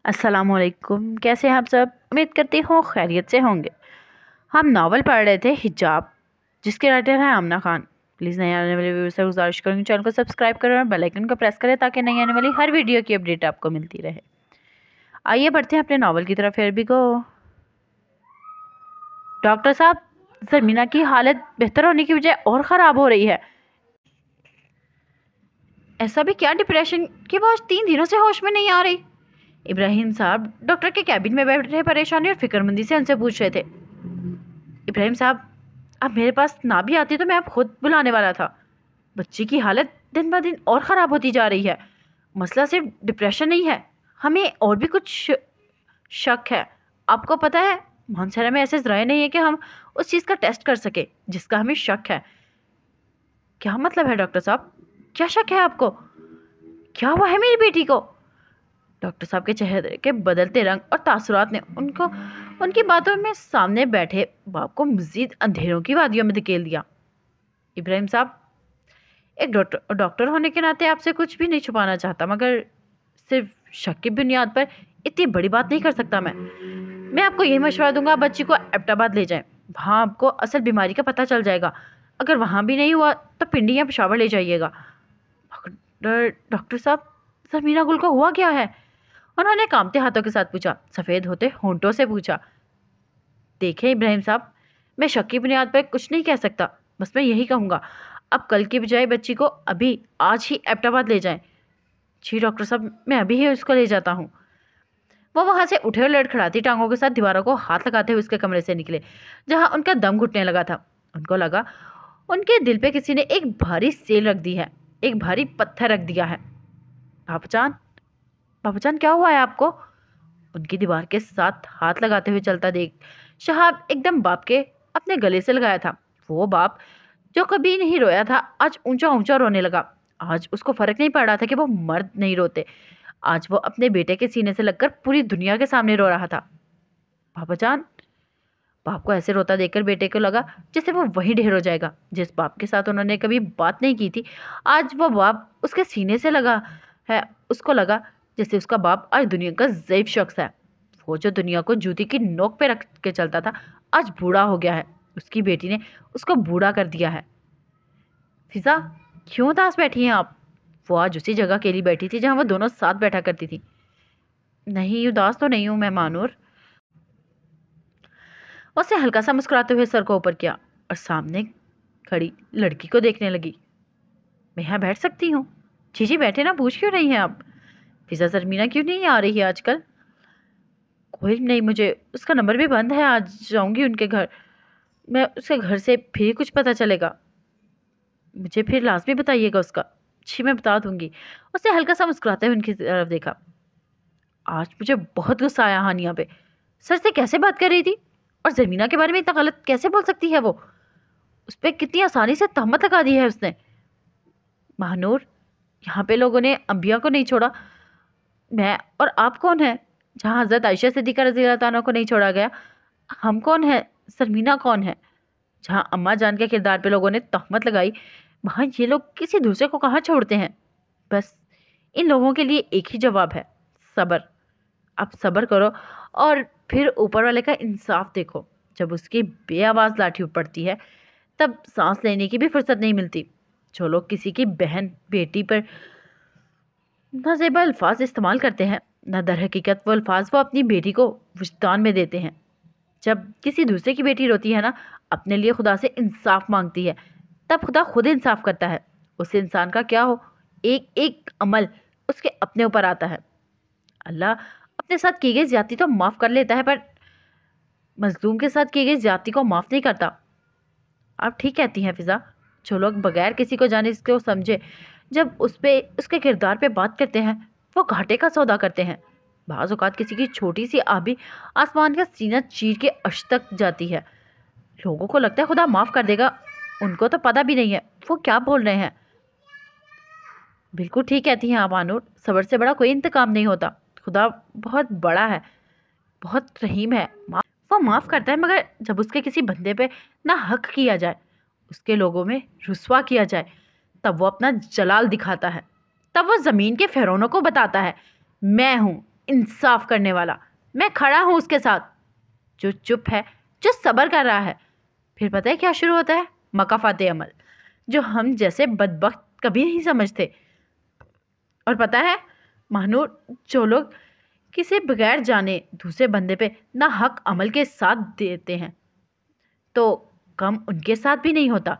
अस्सलाम वालेकुम। कैसे हैं आप सब? उम्मीद करती हूँ खैरियत से होंगे। हम नावल पढ़ रहे थे हिजाब, जिसके राइटर हैं आमना खान। प्लीज़ नए आने वाले व्यूअर्स से गुजारिश करूँगी चैनल को सब्सक्राइब करें और बेल आइकन को प्रेस करें ताकि नई आने वाली हर वीडियो की अपडेट आपको मिलती रहे। आइए बढ़ते हैं अपने नावल की तरफ। फिर भी गो डॉक्टर साहब, ज़मीना की हालत बेहतर होने की बजाय और ख़राब हो रही है। ऐसा भी क्या डिप्रेशन कि वो आज 3 दिनों से होश में नहीं आ रही। इब्राहिम साहब डॉक्टर के कैबिन में बैठे परेशानी और फिक्रमंदी से उनसे पूछ रहे थे। इब्राहिम साहब, अब मेरे पास ना भी आती तो मैं अब खुद बुलाने वाला था। बच्ची की हालत दिन ब दिन और ख़राब होती जा रही है। मसला सिर्फ डिप्रेशन नहीं है, हमें और भी कुछ शक है। आपको पता है, मानसरा में ऐसे ज़राए नहीं है कि हम उस चीज़ का टेस्ट कर सके जिसका हमें शक है। क्या मतलब है डॉक्टर साहब? क्या शक है आपको? क्या हुआ है मेरी बेटी को? डॉक्टर साहब के चेहरे के बदलते रंग और तासुरात ने उनकी बातों में सामने बैठे बाप को मजीद अंधेरों की वादियों में धकेल दिया। इब्राहिम साहब, एक डॉक्टर होने के नाते आपसे कुछ भी नहीं छुपाना चाहता, मगर सिर्फ शक की बुनियाद पर इतनी बड़ी बात नहीं कर सकता मैं आपको यही मशवरा दूंगा, आप बच्ची को एबटाबाद ले जाएं। वहाँ आपको असल बीमारी का पता चल जाएगा। अगर वहाँ भी नहीं हुआ तो पिंडी या पेशावर ले जाइएगा। डॉक्टर साहब, ज़मीना गुल को हुआ क्या है? उन्होंने कांपते हाथों के साथ पूछा, सफ़ेद होते होंठों से पूछा। देखें इब्राहिम साहब, मैं शक की बुनियाद पर कुछ नहीं कह सकता, बस मैं यही कहूँगा, अब कल की बजाय बच्ची को अभी आज ही एबटाबाद ले जाएं। जी डॉक्टर साहब, मैं अभी ही उसको ले जाता हूँ। वो वहाँ से उठे और लड़खड़ाती टांगों के साथ दीवारों को हाथ लगाते हुए उसके कमरे से निकले, जहाँ उनका दम घुटने लगा था। उनको लगा उनके दिल पे किसी ने एक भारी सेल रख दी है, एक भारी पत्थर रख दिया है। पापाजान, क्या हुआ है आपको? उनकी दीवार के साथ हाथ लगाते हुए चलता देख शहाब एकदम बाप के अपने गले से लगाया था। वो बाप जो कभी नहीं रोया था आज ऊंचा ऊंचा रोने लगा। आज उसको फर्क नहीं पड़ रहा था कि वो मर्द नहीं रोते। आज वो अपने बेटे के सीने से लगकर पूरी दुनिया के सामने रो रहा था। पापाजान, बाप को ऐसे रोता देखकर बेटे को लगा जैसे वो वहीं ढेर हो जाएगा। जिस बाप के साथ उन्होंने कभी बात नहीं की थी, आज वो बाप उसके सीने से लगा है। उसको लगा जैसे उसका बाप आज दुनिया का ज़ईफ शख्स है। वो जो दुनिया को जूती की नोक पे रख के चलता था, आज बूढ़ा हो गया है। उसकी बेटी ने उसको बूढ़ा कर दिया है। फिजा, क्यों उदास बैठी हैं आप? वो आज उसी जगह अकेली बैठी थी जहाँ वो दोनों साथ बैठा करती थी। नहीं, उदास तो नहीं हूँ मैं मानूर। उसने हल्का सा मुस्कुराते हुए सर को ऊपर किया और सामने खड़ी लड़की को देखने लगी। मैं यहाँ बैठ सकती हूँ? जी जी बैठे ना, पूछ क्यों रही हैं आप? फिजा, ज़मीना क्यों नहीं आ रही है आजकल? कोई नहीं, मुझे उसका नंबर भी बंद है। आज जाऊंगी उनके घर, मैं उसके घर से फिर कुछ पता चलेगा मुझे फिर लाजमी बताइएगा उसका। जी मैं बता दूंगी। उसने हल्का सा मुस्कुराते हुए उनकी तरफ देखा। आज मुझे बहुत गुस्सा आया हानिया पे। सर से कैसे बात कर रही थी और ज़मीना के बारे में इतना गलत कैसे बोल सकती है? वो उस पर कितनी आसानी से तहमत लगा दी है उसने। महानूर, यहाँ पे लोगों ने अंबिया को नहीं छोड़ा, मैं और आप कौन है? जहाँ हज़रत आयशा सिद्दीक़ा रज़ी अल्लाह तआला को नहीं छोड़ा गया, हम कौन है? ज़मीना कौन है? जहाँ अम्मा जान के किरदार पे लोगों ने तहमत लगाई, वहाँ ये लोग किसी दूसरे को कहाँ छोड़ते हैं? बस इन लोगों के लिए एक ही जवाब है, सब्र। आप सब्र करो और फिर ऊपर वाले का इंसाफ देखो। जब उसकी बेआवाज़ लाठी पड़ती है तब सांस लेने की भी फुर्सत नहीं मिलती। जो लोग किसी की बहन बेटी पर नाज़ेबा अल्फाज इस्तेमाल करते हैं, न दर हकीकत वो अल्फाज वो अपनी बेटी को विजदान में देते हैं। जब किसी दूसरे की बेटी रोती है ना, अपने लिए खुदा से इंसाफ मांगती है, तब खुदा खुद इंसाफ करता है। उस इंसान का क्या हो, एक एक अमल उसके अपने ऊपर आता है। अल्लाह अपने साथ की गई ज्यादती तो माफ़ कर लेता है, पर मजलूम के साथ की गई ज्यादती को माफ़ नहीं करता। आप ठीक कहती हैं फिज़ा। जो लोग बगैर किसी को जाने इसको समझे जब उसके किरदार पे बात करते हैं, वो घाटे का सौदा करते हैं। बाज़ औक़ात किसी की छोटी सी आबी आसमान का सीना चीर के अर्श तक जाती है। लोगों को लगता है खुदा माफ़ कर देगा, उनको तो पता भी नहीं है वो क्या बोल रहे हैं। बिल्कुल ठीक कहती हैं आप आनूर, सब्र से बड़ा कोई इंतकाम नहीं होता। खुदा बहुत बड़ा है, बहुत रहीम है। वो माफ़ करता है, मगर जब उसके किसी बंदे पे ना हक किया जाए, उसके लोगों में रुस्वा किया जाए, तब वो अपना जलाल दिखाता है। तब वो ज़मीन के फ़िरौनों को बताता है, मैं हूँ इंसाफ करने वाला। मैं खड़ा हूँ उसके साथ, जो चुप है, जो सब्र कर रहा है। फिर पता है क्या शुरू होता है? मकाफाते अमल, जो हम जैसे बदबख्त कभी नहीं समझते। और पता है महानूर, जो लोग किसी बगैर जाने दूसरे बंदे पे ना हक अमल के साथ देते हैं, तो कम उनके साथ भी नहीं होता।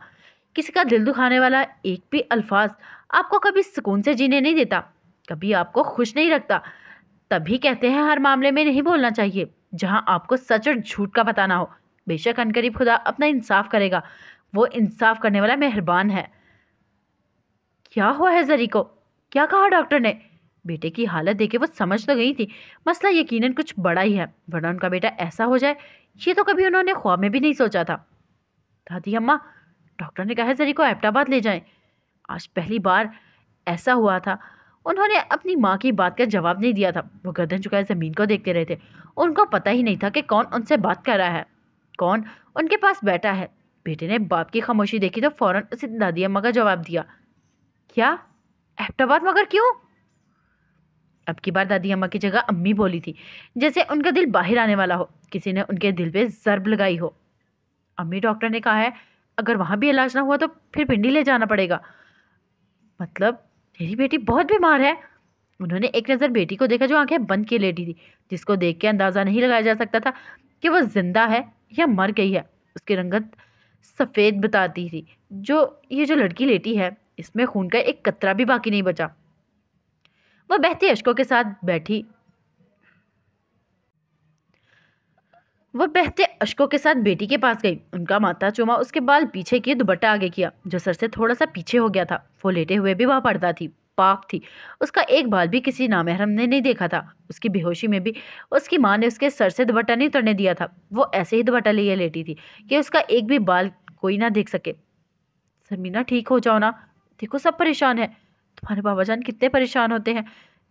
किसी का दिल दुखाने वाला एक भी अल्फाज आपको कभी सुकून से जीने नहीं देता, कभी आपको खुश नहीं रखता। तभी कहते हैं हर मामले में नहीं बोलना चाहिए जहां आपको सच और झूठ का पता ना हो। बेशक अनकरीब खुदा अपना इंसाफ करेगा, वो इंसाफ करने वाला मेहरबान है। क्या हुआ है जरी को? क्या कहा डॉक्टर ने? बेटे की हालत देखे वो समझ तो गई थी मसला यकीनन कुछ बड़ा ही है, वरना उनका बेटा ऐसा हो जाए ये तो कभी उन्होंने ख्वाब में भी नहीं सोचा था। दादी अम्मा, डॉक्टर ने कहा है जरी को एबटाबाद ले जाएं। आज पहली बार ऐसा हुआ था। उन्होंने अपनी माँ की बात का जवाब नहीं दिया था। वो गर्दन झुकाए जमीन को देखते रहे थे। उनको पता ही नहीं था कि कौन उनसे बात कर रहा है, कौन उनके पास बैठा है। बेटे ने बाप की खामोशी देखी तो फौरन उसे दादी अम्मा का जवाब दिया। क्या? एबटाबाद? मगर क्यों? अब की बार दादी अम्मा की जगह अम्मी बोली थी, जैसे उनका दिल बाहर आने वाला हो, किसी ने उनके दिल पे ज़र्ब लगाई हो। अम्मी, डॉक्टर ने कहा है अगर वहाँ भी इलाज ना हुआ तो फिर पिंडी ले जाना पड़ेगा। मतलब मेरी बेटी बहुत बीमार है? उन्होंने एक नज़र बेटी को देखा जो आंखें बंद किए लेटी थी, जिसको देख के अंदाज़ा नहीं लगाया जा सकता था कि वो जिंदा है या मर गई है। उसकी रंगत सफ़ेद बताती थी। ये जो लड़की लेटी है, इसमें खून का एक कतरा भी बाकी नहीं बचा। वह बहते अश्कों के साथ बैठी वह बहते अश्कों के साथ बेटी के पास गई, उनका माथा चूमा, उसके बाल पीछे किए, दुपट्टा आगे किया जो सर से थोड़ा सा पीछे हो गया था। वो लेटे हुए भी वह पर्दा थी, पाक थी। उसका एक बाल भी किसी नामहरम ने नहीं देखा था। उसकी बेहोशी में भी उसकी माँ ने उसके सर से दुपट्टा नहीं उतरने दिया था। वो ऐसे ही दुपट्टा लिए लेटी थी कि उसका एक भी बाल कोई ना देख सके। सरमीना, ठीक हो जाओ ना, देखो सब परेशान है। तुम्हारे बाबा जान कितने परेशान होते हैं,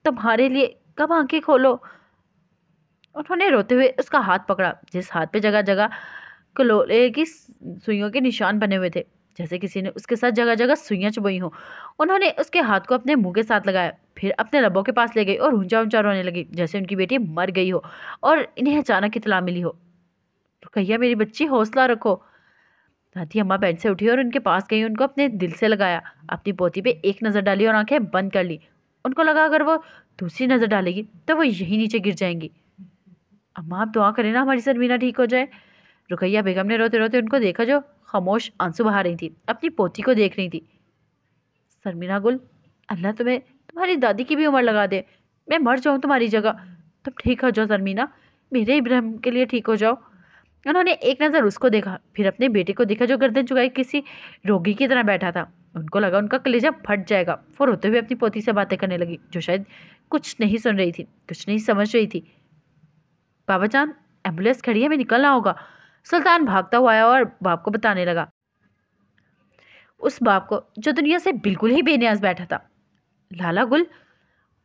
तुम्हारे लिए कब आंखें खोलो। उन्होंने रोते हुए उसका हाथ पकड़ा, जिस हाथ पे जगह जगह कलोले की सुइयों के निशान बने हुए थे, जैसे किसी ने उसके साथ जगह जगह सुइयां चुभई हो। उन्होंने उसके हाथ को अपने मुंह के साथ लगाया, फिर अपने लबों के पास ले गई और ऊंचा ऊंचा रोने लगी, जैसे उनकी बेटी मर गई हो और इन्हें अचानक इतला मिली हो। रुकैया मेरी बच्ची, हौसला रखो। दादी अम्मा बेड से उठी और उनके पास गई, उनको अपने दिल से लगाया, अपनी पोती पे एक नज़र डाली और आंखें बंद कर ली। उनको लगा अगर वो दूसरी नज़र डालेगी तो वो यहीं नीचे गिर जाएंगी। अम्मा, आप दुआ करें ना हमारी सरमीना ठीक हो जाए। रुकैया बेगम ने रोते रोते उनको देखा, जो खामोश आंसू बहा रही थी, अपनी पोती को देख रही थी। सरमीना गुल, अल्लाह तुम्हें तुम्हारी दादी की भी उम्र लगा दे। मैं मर जाऊँ तुम्हारी जगह, तुम ठीक हो जाओ सरमीना, मेरे ही भ्रम के लिए ठीक हो जाओ। उन्होंने एक नज़र उसको देखा, फिर अपने बेटे को देखा जो गर्दन झुकाए किसी रोगी की तरह बैठा था। उनको लगा उनका कलेजा फट जाएगा। वो रोते हुए अपनी पोती से बातें करने लगी, जो शायद कुछ नहीं सुन रही थी, कुछ नहीं समझ रही थी। बाबा जान, एम्बुलेंस खड़ी है, हमें निकलना होगा। सुल्तान भागता हुआ आया और बाप को बताने लगा, उस बाप को जो दुनिया से बिल्कुल ही बेनियाज बैठा था। लाला गुल,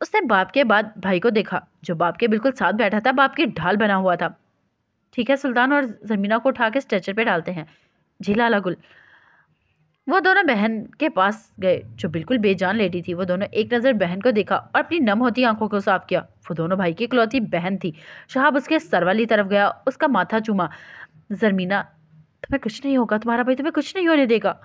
उसने बाप के बाद भाई को देखा जो बाप के बिल्कुल साथ बैठा था, बाप की ढाल बना हुआ था। ठीक है सुल्तान, और जमीना को उठा के स्ट्रेचर पे डालते हैं। जी लाला गुल। वो दोनों बहन के पास गए जो बिल्कुल बेजान लेटी थी। वो दोनों एक नज़र बहन को देखा और अपनी नम होती आंखों को साफ किया। वो दोनों भाई की इकलौती बहन थी। शहाब उसके सर वाली तरफ गया, उसका माथा चूमा। जरमीना, तुम्हें कुछ नहीं होगा, तुम्हारा भाई तुम्हें कुछ नहीं होने देगा।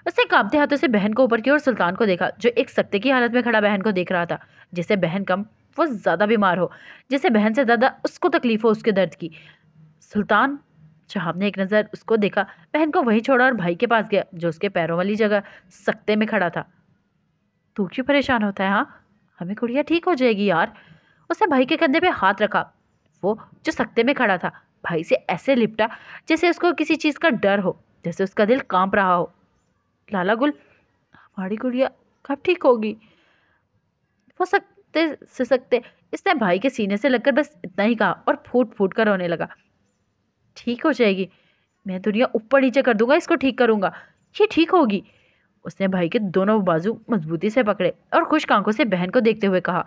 उसने कांपते हाथों से बहन को ऊपर किया और सुल्तान को देखा, जो एक सख्ते की हालत में खड़ा बहन को देख रहा था। जिसे बहन कम वो ज़्यादा बीमार हो, जिसे बहन से ज़्यादा उसको तकलीफ हो उसके दर्द की। सुल्तान, शहाब ने एक नज़र उसको देखा, बहन को वहीं छोड़ा और भाई के पास गया जो उसके पैरों वाली जगह सख्ते में खड़ा था। तू क्यों परेशान होता है? हाँ, हमें गुड़िया ठीक हो जाएगी यार। उसने भाई के कंधे पे हाथ रखा। वो जो सख्ते में खड़ा था भाई से ऐसे लिपटा जैसे उसको किसी चीज़ का डर हो, जैसे उसका दिल कांप रहा हो। लाला गुल, हमारी गुड़िया कब ठीक होगी? वो सख्ते से सख्ते इसने भाई के सीने से लगकर बस इतना ही कहा और फूट फूट कर रोने लगा। ठीक हो जाएगी, मैं दुनिया ऊपर नीचे कर दूंगा, इसको ठीक करूंगा, ये ठीक होगी। उसने भाई के दोनों बाजू मजबूती से पकड़े और खुश आंखों से बहन को देखते हुए कहा,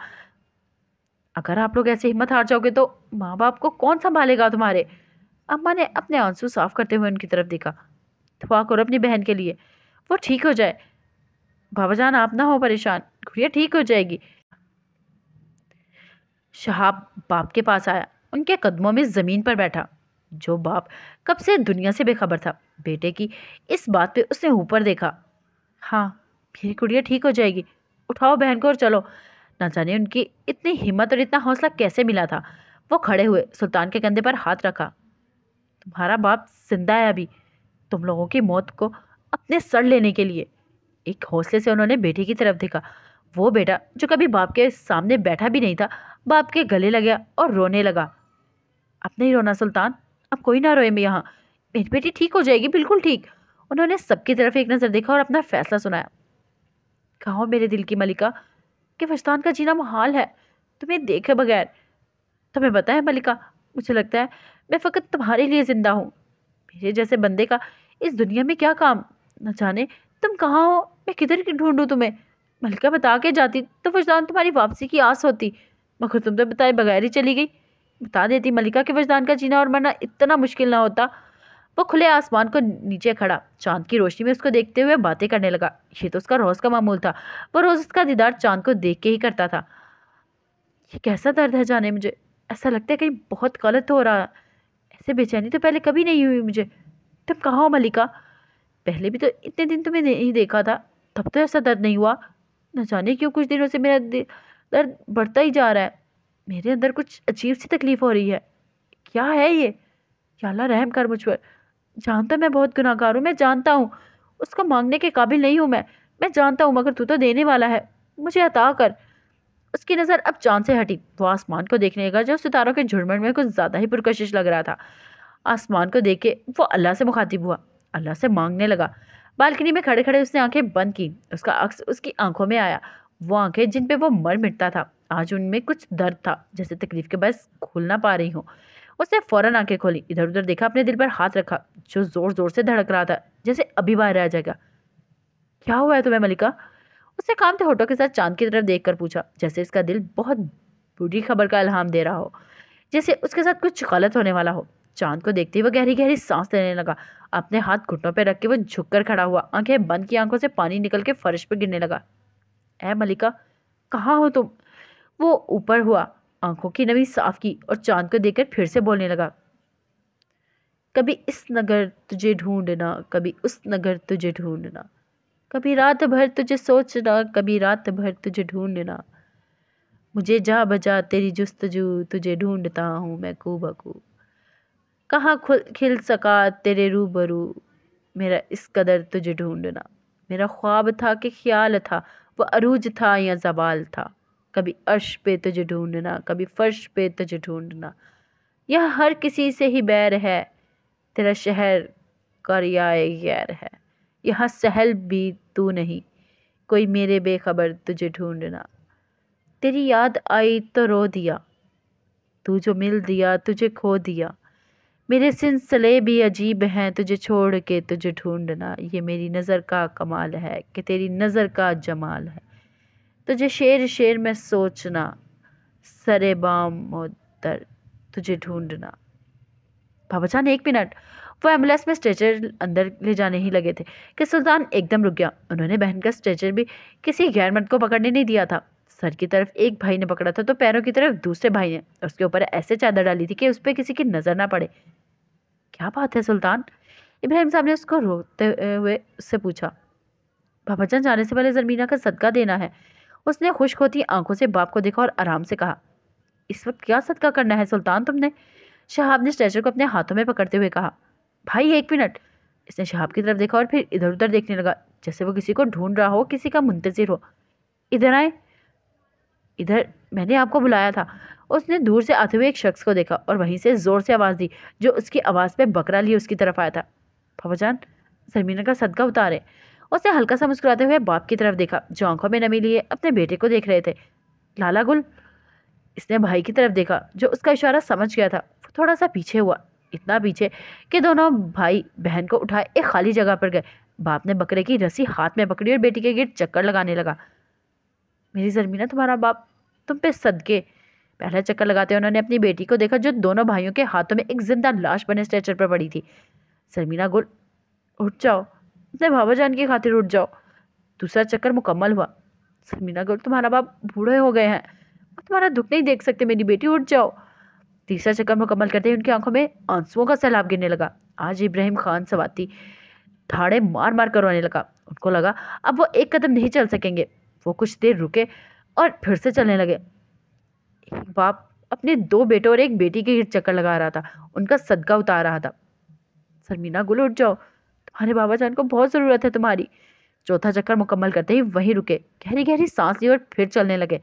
अगर आप लोग ऐसे हिम्मत हार जाओगे तो माँ बाप को कौन संभालेगा तुम्हारे? अम्मा ने अपने आंसू साफ करते हुए उनकी तरफ देखा। दुआ करो अपनी बहन के लिए, वो ठीक हो जाए। बाबा जान, आप ना हो परेशान, गुड़िया ठीक हो जाएगी। शहाब बाप के पास आया, उनके कदमों में ज़मीन पर बैठा। जो बाप कब से दुनिया से बेखबर था, बेटे की इस बात पे उसने ऊपर देखा। हाँ, मेरी गुड़िया ठीक हो जाएगी, उठाओ बहन को और चलो। ना जाने उनकी इतनी हिम्मत और इतना हौसला कैसे मिला था। वो खड़े हुए, सुल्तान के कंधे पर हाथ रखा। तुम्हारा बाप जिंदा है अभी, तुम लोगों की मौत को अपने सर लेने के लिए। एक हौसले से उन्होंने बेटी की तरफ देखा। वो बेटा जो कभी बाप के सामने बैठा भी नहीं था, बाप के गले लग गया और रोने लगा। अब नहीं रोना सुल्तान, अब कोई ना रोए। मैं यहाँ, मेरी बेटी ठीक हो जाएगी, बिल्कुल ठीक। उन्होंने सबकी तरफ एक नज़र देखा और अपना फैसला सुनाया। कहो मेरे दिल की मलिका कि वजदान का जीना मुहाल है तुम्हें देखे बगैर। तुम्हें पता है मलिका, मुझे लगता है मैं फ़कत तुम्हारे लिए ज़िंदा हूँ। मेरे जैसे बंदे का इस दुनिया में क्या काम। न जाने तुम कहाँ हो, मैं किधर की ढूंढूं तुम्हें। मलिका बता के जाती तो वजदान तुम्हारी वापसी की आस होती, मगर तुम तो बताए बगैर ही चली गई। बता देती मलिका कि वजदान का जीना और मरना इतना मुश्किल ना होता। वो खुले आसमान को नीचे खड़ा चांद की रोशनी में उसको देखते हुए बातें करने लगा। ये तो उसका रोज़ का मामूल था। वो रोज़ उसका दीदार चांद को देख के ही करता था। ये कैसा दर्द है जाने मुझे, ऐसा लगता है कहीं बहुत गलत हो रहा है। ऐसे बेचैनी तो पहले कभी नहीं हुई मुझे। तुम कहाँ हो मलिका? पहले भी तो इतने दिन तुम्हें नहीं देखा था, तब तो ऐसा दर्द नहीं हुआ। न जाने क्यों कुछ दिनों से मेरा दर्द बढ़ता ही जा रहा है। मेरे अंदर कुछ अजीब सी तकलीफ हो रही है। क्या है ये? या अल्लाह रहम कर मुझ पर। जानता मैं बहुत गुनाहगार हूँ, मैं जानता हूँ। उसको मांगने के काबिल नहीं हूँ मैं जानता हूँ, मगर तू तो देने वाला है, मुझे अता कर। उसकी नज़र अब चांद से हटी। वो आसमान को देखने लगा जो सितारों के झुरमुट में कुछ ज़्यादा ही पुरकशिश लग रहा था। आसमान को देख के वो अल्लाह से मुखातिब हुआ, अल्लाह से मांगने लगा। बालकनी में खड़े खड़े उसने आंखें बंद की। उसका अक्स उसकी आंखों में आया। वो आंखें जिन पे वो मर मिटता था, आज उनमें कुछ दर्द था, जैसे तकलीफ के बस खोल ना पा रही हूँ। उसने फौरन आंखें खोली, इधर उधर देखा, अपने दिल पर हाथ रखा जो जोर जोर से धड़क रहा था, जैसे अभी बाहर आ जाएगा। क्या हुआ है तुम्हें मलिका? उसने कांपते होठों के साथ चांद की तरफ देखकर पूछा, जैसे इसका दिल बहुत बुरी खबर का इल्हाम दे रहा हो, जैसे उसके साथ कुछ गलत होने वाला हो। चांद को देखते ही वो गहरी गहरी सांस लेने लगा। अपने हाथ घुटनों पर रख के वो झुककर खड़ा हुआ, आंखें बंद की आंखों से पानी निकल के फर्श पर गिरने लगा। ऐ मलिका, कहाँ हो तुम? वो ऊपर हुआ, आंखों की नमी साफ की और चांद को देखकर फिर से बोलने लगा। कभी इस नगर तुझे ढूंढना, कभी उस नगर तुझे ढूंढना, कभी रात भर तुझे सोचना, कभी रात भर तुझे ढूंढना। मुझे जा बजा तेरी जुस्तजू, तुझे ढूंढता हूँ मैं कू बकू। कहाँ खिल सका तेरे रूबरू, मेरा इस कदर तुझे ढूंढना। मेरा ख्वाब था कि ख्याल था, वो अरूज था या जवाल था। कभी अर्श पे तुझे ढूंढना, कभी फर्श पे तुझे ढूंढना। यह हर किसी से ही बैर है, तेरा शहर करियाए गैर है। यहाँ सहल भी तू नहीं, कोई मेरे बेखबर तुझे ढूंढना। तेरी याद आई तो रो दिया, तू जो मिल दिया तुझे खो दिया। मेरे सिलसिले भी अजीब हैं, तुझे छोड़ के तुझे ढूंढना। ये मेरी नज़र का कमाल है कि तेरी नज़र का जमाल है। तुझे शेर शेर में सोचना, सरे बाम मुद्दर तुझे ढूंढना। बाबा जान एक मिनट। वो एम्बुलेंस में स्ट्रेचर अंदर ले जाने ही लगे थे कि सुल्तान एकदम रुक गया। उन्होंने बहन का स्ट्रेचर भी किसी गैर मर्द को पकड़ने नहीं दिया था। सर की तरफ एक भाई ने पकड़ा था तो पैरों की तरफ दूसरे भाई ने उसके ऊपर ऐसे चादर डाली थी कि उस पर किसी की नज़र ना पड़े। क्या बात है सुल्तान? इब्राहिम साहब ने उसको रोकते हुए उससे पूछा। बाबा जान जाने से पहले जरमीना का सदका देना है। उसने खुश्क होती आंखों से बाप को देखा और आराम से कहा। इस वक्त क्या सदका करना है सुल्तान तुमने? शहाब ने स्ट्रेचर को अपने हाथों में पकड़ते हुए कहा। भाई एक मिनट। इसने शहाब की तरफ देखा और फिर इधर उधर देखने लगा, जैसे वो किसी को ढूंढ रहा हो, किसी का मुंतजिर हो। इधर आए, इधर, मैंने आपको बुलाया था। उसने दूर से आते हुए एक शख्स को देखा और वहीं से जोर से आवाज़ दी जो उसकी आवाज़ पे बकरा लिए उसकी तरफ आया था। बाबा जान, जरमीना का सदका उतारे। उसने हल्का सा मुस्कुराते हुए बाप की तरफ देखा जो आंखों में नमी लिए अपने बेटे को देख रहे थे। लाला गुल। इसने भाई की तरफ देखा जो उसका इशारा समझ गया था। वो थोड़ा सा पीछे हुआ, इतना पीछे कि दोनों भाई बहन को उठाए एक खाली जगह पर गए। बाप ने बकरे की रस्सी हाथ में पकड़ी और बेटी के गिर्द चक्कर लगाने लगा। मेरी जरमीना, तुम्हारा बाप तुम पे सदके। पहला चक्कर लगाते उन्होंने अपनी बेटी को देखा जो दोनों भाइयों के हाथों में एक जिंदा लाश बने स्ट्रेचर पर पड़ी थी। जरमीना गुल, उठ जाओ, अपने बाबा जान की खातिर उठ जाओ। दूसरा चक्कर मुकम्मल हुआ। जरमीना गुल, तुम्हारा बाप बूढ़े हो गए हैं, तुम्हारा दुख नहीं देख सकते मेरी बेटी, उठ जाओ। तीसरा चक्कर मुकम्मल करते ही उनकी आंखों में आंसुओं का सैलाब गिरने लगा। आज इब्राहिम खान सवाती धाड़े मार मार कर रोने लगा। उनको लगा अब वो एक कदम नहीं चल सकेंगे। वो कुछ देर रुके और फिर से चलने लगे। एक बाप अपने 2 बेटों और एक बेटी के चक्कर लगा रहा था, उनका सदका उतार रहा था। सरमीना गुल, उठ जाओ, तुम्हारे बाबा जान को बहुत ज़रूरत है तुम्हारी। चौथा चक्कर मुकम्मल करते ही वहीं रुके, गहरी गहरी सांस ली और फिर चलने लगे।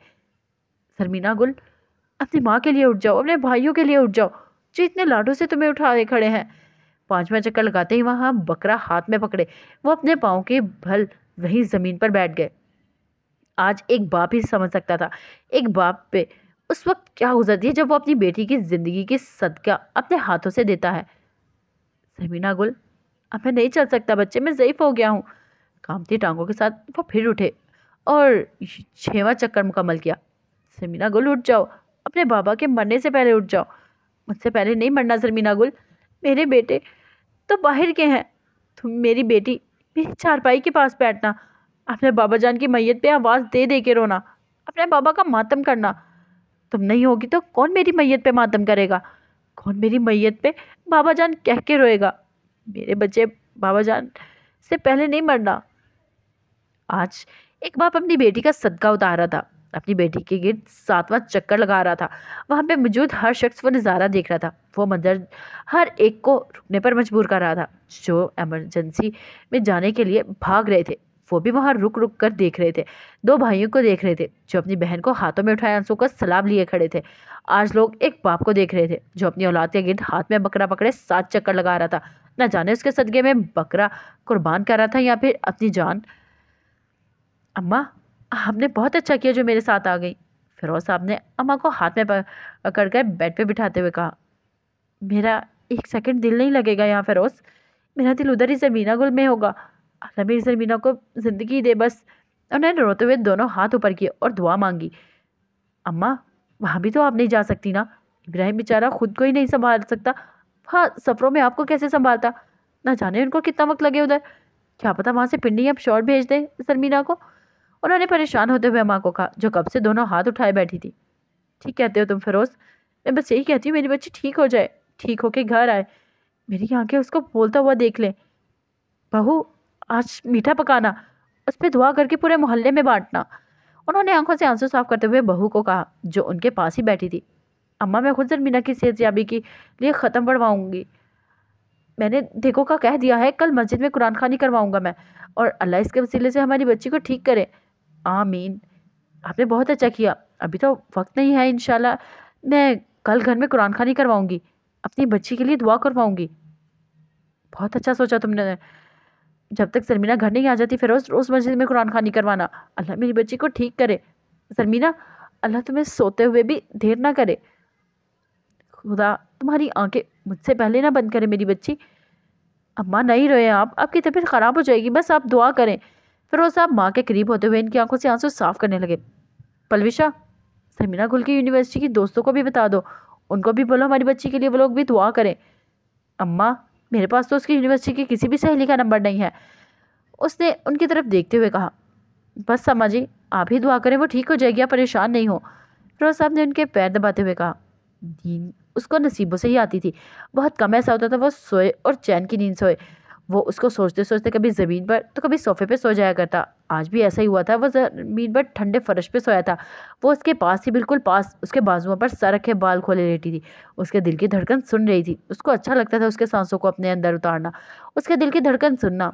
सरमीना गुल, अपनी माँ के लिए उठ जाओ, अपने भाइयों के लिए उठ जाओ, जो इतने लाडों से तुम्हें उठाए खड़े हैं। 5वां चक्कर लगाते ही वहाँ बकरा हाथ में पकड़े वो अपने पाँव के बल वहीं ज़मीन पर बैठ गए। आज एक बाप ही समझ सकता था एक बाप पे उस वक्त क्या गुजरती है जब वो अपनी बेटी की जिंदगी की सदका अपने हाथों से देता है। सरमीना गुल, अब मैं नहीं चल सकता बच्चे, मैं ज़ईफ हो गया हूँ। कामती टांगों के साथ वो फिर उठे और 6वां चक्कर मुकम्मल किया। सरमीना गुल, उठ जाओ, अपने बाबा के मरने से पहले उठ जाओ। मुझसे पहले नहीं मरना सरमीना गुल, मेरे बेटे तो बाहर के हैं। तुम मेरी बेटी मेरी चारपाई के पास बैठना, अपने बाबा जान की मैयत पे आवाज़ दे दे के रोना, अपने बाबा का मातम करना। तुम नहीं होगी तो कौन मेरी मैयत पे मातम करेगा, कौन मेरी मैयत पे बाबा जान कह के रोएगा। मेरे बच्चे बाबा जान से पहले नहीं मरना। आज एक बाप अपनी बेटी का सदका उतार रहा था, अपनी बेटी के गिर्द 7वां चक्कर लगा रहा था। वहाँ पे मौजूद हर शख्स वो नज़ारा देख रहा था। वो मंजर हर एक को रुकने पर मजबूर कर रहा था। जो एमरजेंसी में जाने के लिए भाग रहे थे वो भी वहाँ रुक रुक कर देख रहे थे। 2 भाइयों को देख रहे थे जो अपनी बहन को हाथों में उठाए आंसू का सलाब लिए खड़े थे। आज लोग एक बाप को देख रहे थे जो अपनी औलाद के गिर्द हाथ में बकरा पकड़े 7 चक्कर लगा रहा था। न जाने उसके सदक़े में बकरा कुर्बान कर रहा था या फिर अपनी जान। अम्मा, आपने बहुत अच्छा किया जो मेरे साथ आ गई। फिरोज साहब ने अम्मा को हाथ में पकड़ कर बेड पे बिठाते हुए कहा। मेरा एक सेकंड दिल नहीं लगेगा यहाँ फिरोज, मेरा दिल उधर ही सरमीना गुल में होगा। अल्लाह मेरी सरमीना को ज़िंदगी दे बस। उन्होंने रोते हुए दोनों हाथ ऊपर किए और दुआ मांगी। अम्मा, वहाँ भी तो आप नहीं जा सकती ना, इब्राहिम बेचारा खुद को ही नहीं संभाल सकता, हाँ सफ़रों में आपको कैसे संभालता। ना जाने उनको कितना वक्त लगे उधर, क्या पता वहाँ से पिंडी या शॉर्ट भेज दें सरमीना को। उन्होंने परेशान होते हुए अम्मा को कहा जो कब से दोनों हाथ उठाए बैठी थी। ठीक कहते हो तुम फिरोज, मैं बस यही कहती हूँ मेरी बच्ची ठीक हो जाए, ठीक होके घर आए, मेरी आंखें उसको बोलता हुआ देख लें। बहू, आज मीठा पकाना, उस पर दुआ करके पूरे मोहल्ले में बांटना। उन्होंने आंखों से आंसू साफ करते हुए बहू को कहा जो उनके पास ही बैठी थी। अम्मा, मैं खुद सरमीना की सेहतयाबी के लिए ख़त्म पढ़वाऊँगी। मैंने देखो का कह दिया है, कल मस्जिद में कुरान खानी करवाऊँगा मैं, और अल्लाह इसके वसीले से हमारी बच्ची को ठीक करे। आमीन। आपने बहुत अच्छा किया, अभी तो वक्त नहीं है, इंशाल्लाह मैं कल घर में कुरान खानी करवाऊँगी, अपनी बच्ची के लिए दुआ करवाऊँगी। बहुत अच्छा सोचा तुमने। जब तक सरमीना घर नहीं आ जाती फिरोज रोज़ मस्जिद में कुरान खानी करवाना। अल्लाह मेरी बच्ची को ठीक करे। सरमीना, अल्लाह तुम्हें सोते हुए भी देर ना करे। खुदा तुम्हारी आंखें मुझसे पहले ना बंद करे मेरी बच्ची। अम्मा नहीं रोए आप, आपकी तबीयत ख़राब हो जाएगी, बस आप दुआ करें। फिरोज साहब माँ के करीब होते हुए इनकी आंखों से आंसू साफ करने लगे। पलविशा, सरमीना गुल की यूनिवर्सिटी की दोस्तों को भी बता दो, उनको भी बोलो हमारी बच्ची के लिए वो लोग भी दुआ करें। अम्मा, मेरे पास तो उसकी यूनिवर्सिटी की किसी भी सहेली का नंबर नहीं है, उसने उनकी तरफ देखते हुए कहा। बस अम्मा जी, आप ही दुआ करें, वो ठीक हो जाएगी, आप परेशान नहीं हो। फिरोज साहब ने उनके पैर दबाते हुए कहा। नींद उसको नसीबों से ही आती थी, बहुत कम ऐसा होता था वो सोए और चैन की नींद सोए। वो उसको सोचते सोचते कभी ज़मीन पर तो कभी सोफे पे सो जाया करता। आज भी ऐसा ही हुआ था, वो ज़मीन पर ठंडे फर्श पे सोया था। वो उसके पास ही बिल्कुल पास उसके बाजुओं पर सर रखे बाल खोले लेटी थी। उसके दिल की धड़कन सुन रही थी। उसको अच्छा लगता था उसके सांसों को अपने अंदर उतारना, उसके दिल की धड़कन सुनना।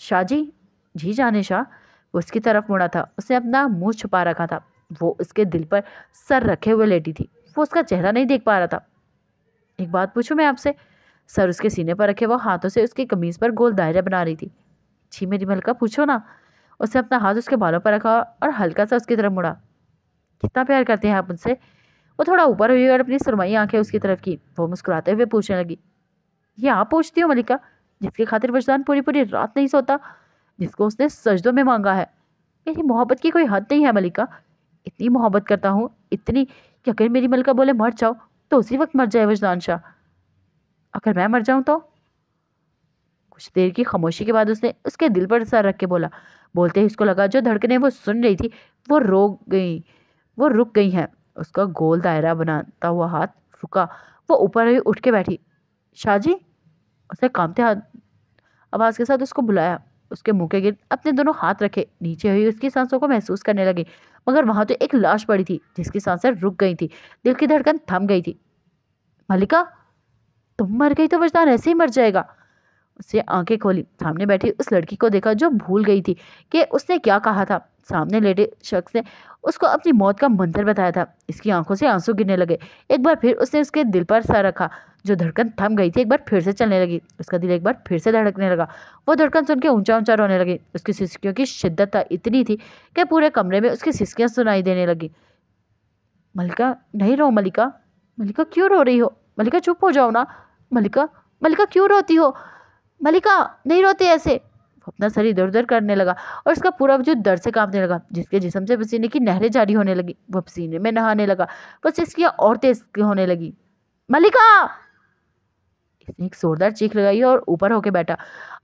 शाह जी जाने शाह। वो उसकी तरफ मुड़ा था, उसने अपना मुँह छुपा रखा था। वो उसके दिल पर सर रखे हुए लेटी थी, वो उसका चेहरा नहीं देख पा रहा था। एक बात पूछूं मैं आपसे? सर उसके सीने पर रखे वो हाथों से उसकी कमीज पर गोल दायरा बना रही थी। जी मेरी मलका, पूछो ना। उसने अपना हाथ उसके बालों पर रखा और हल्का सा उसकी तरफ मुड़ा। कितना प्यार करते हैं आप मुझसे? वो थोड़ा ऊपर हुई और अपनी सुरमई आंखें उसकी तरफ की। वो मुस्कुराते हुए पूछने लगी, ये आप पूछती हो मलिका, जिसकी खातिर वजदान पूरी पूरी रात नहीं सोता, जिसको उसने सजदों में मांगा है? मेरी मोहब्बत की कोई हद नहीं है मलिका, इतनी मोहब्बत करता हूँ, इतनी कि अगर मेरी मलिका बोले मर जाओ तो उसी वक्त मर जाए वजदान शाह। अगर मैं मर जाऊं तो? कुछ देर की खामोशी के बाद उसने उसके दिल पर सर रख के बोला। बोलते ही उसको लगा जो धड़कनें वो सुन रही थी वो रुक गई हैं। उसका गोल दायरा बनाता हुआ हाथ रुका। वो ऊपर ही उठ के बैठी। शाह जी, उसने कांपते हाथ आवाज के साथ उसको बुलाया। उसके मुंह के गिर्द अपने दोनों हाथ रखे नीचे हुई उसकी सांसों को महसूस करने लगे, मगर वहां तो एक लाश पड़ी थी जिसकी सांसें रुक गई थी, दिल की धड़कन थम गई थी। मलिका, तुम मर गई तो वजदान ऐसे ही मर जाएगा। उसने आंखें खोली, सामने बैठी उस लड़की को देखा जो भूल गई थी कि उसने क्या कहा था। सामने लेटे शख्स ने उसको अपनी मौत का मंजर बताया था। इसकी आंखों से आंसू गिरने लगे। एक बार फिर उसने उसके दिल पर सर रखा। जो धड़कन थम गई थी एक बार फिर से चलने लगी। उसका दिल एक बार फिर से धड़कने लगा। वो धड़कन सुन के ऊंचा ऊंचा रोने लगी। उसकी सिसकियों की शिद्दत इतनी थी कि पूरे कमरे में उसकी सिसकियां सुनाई देने लगी। मलिका, नहीं रो मलिका। मलिका, क्यों रो रही हो? मलिका, चुप हो जाओ ना। मलिका, मलिका क्यों रोती हो? मलिका, नहीं रोते ऐसे। वो अपना सर इधर उधर करने लगा और उसका पूरा वजूद दर्द से कांपने लगा। जिसके जिस्म से पसीने की नहरें जारी होने लगी। वो पसीने में नहाने लगा। बस इसकी और तेज होने लगी। मलिका! इसने एक जोरदार चीख लगाई और ऊपर होके बैठा।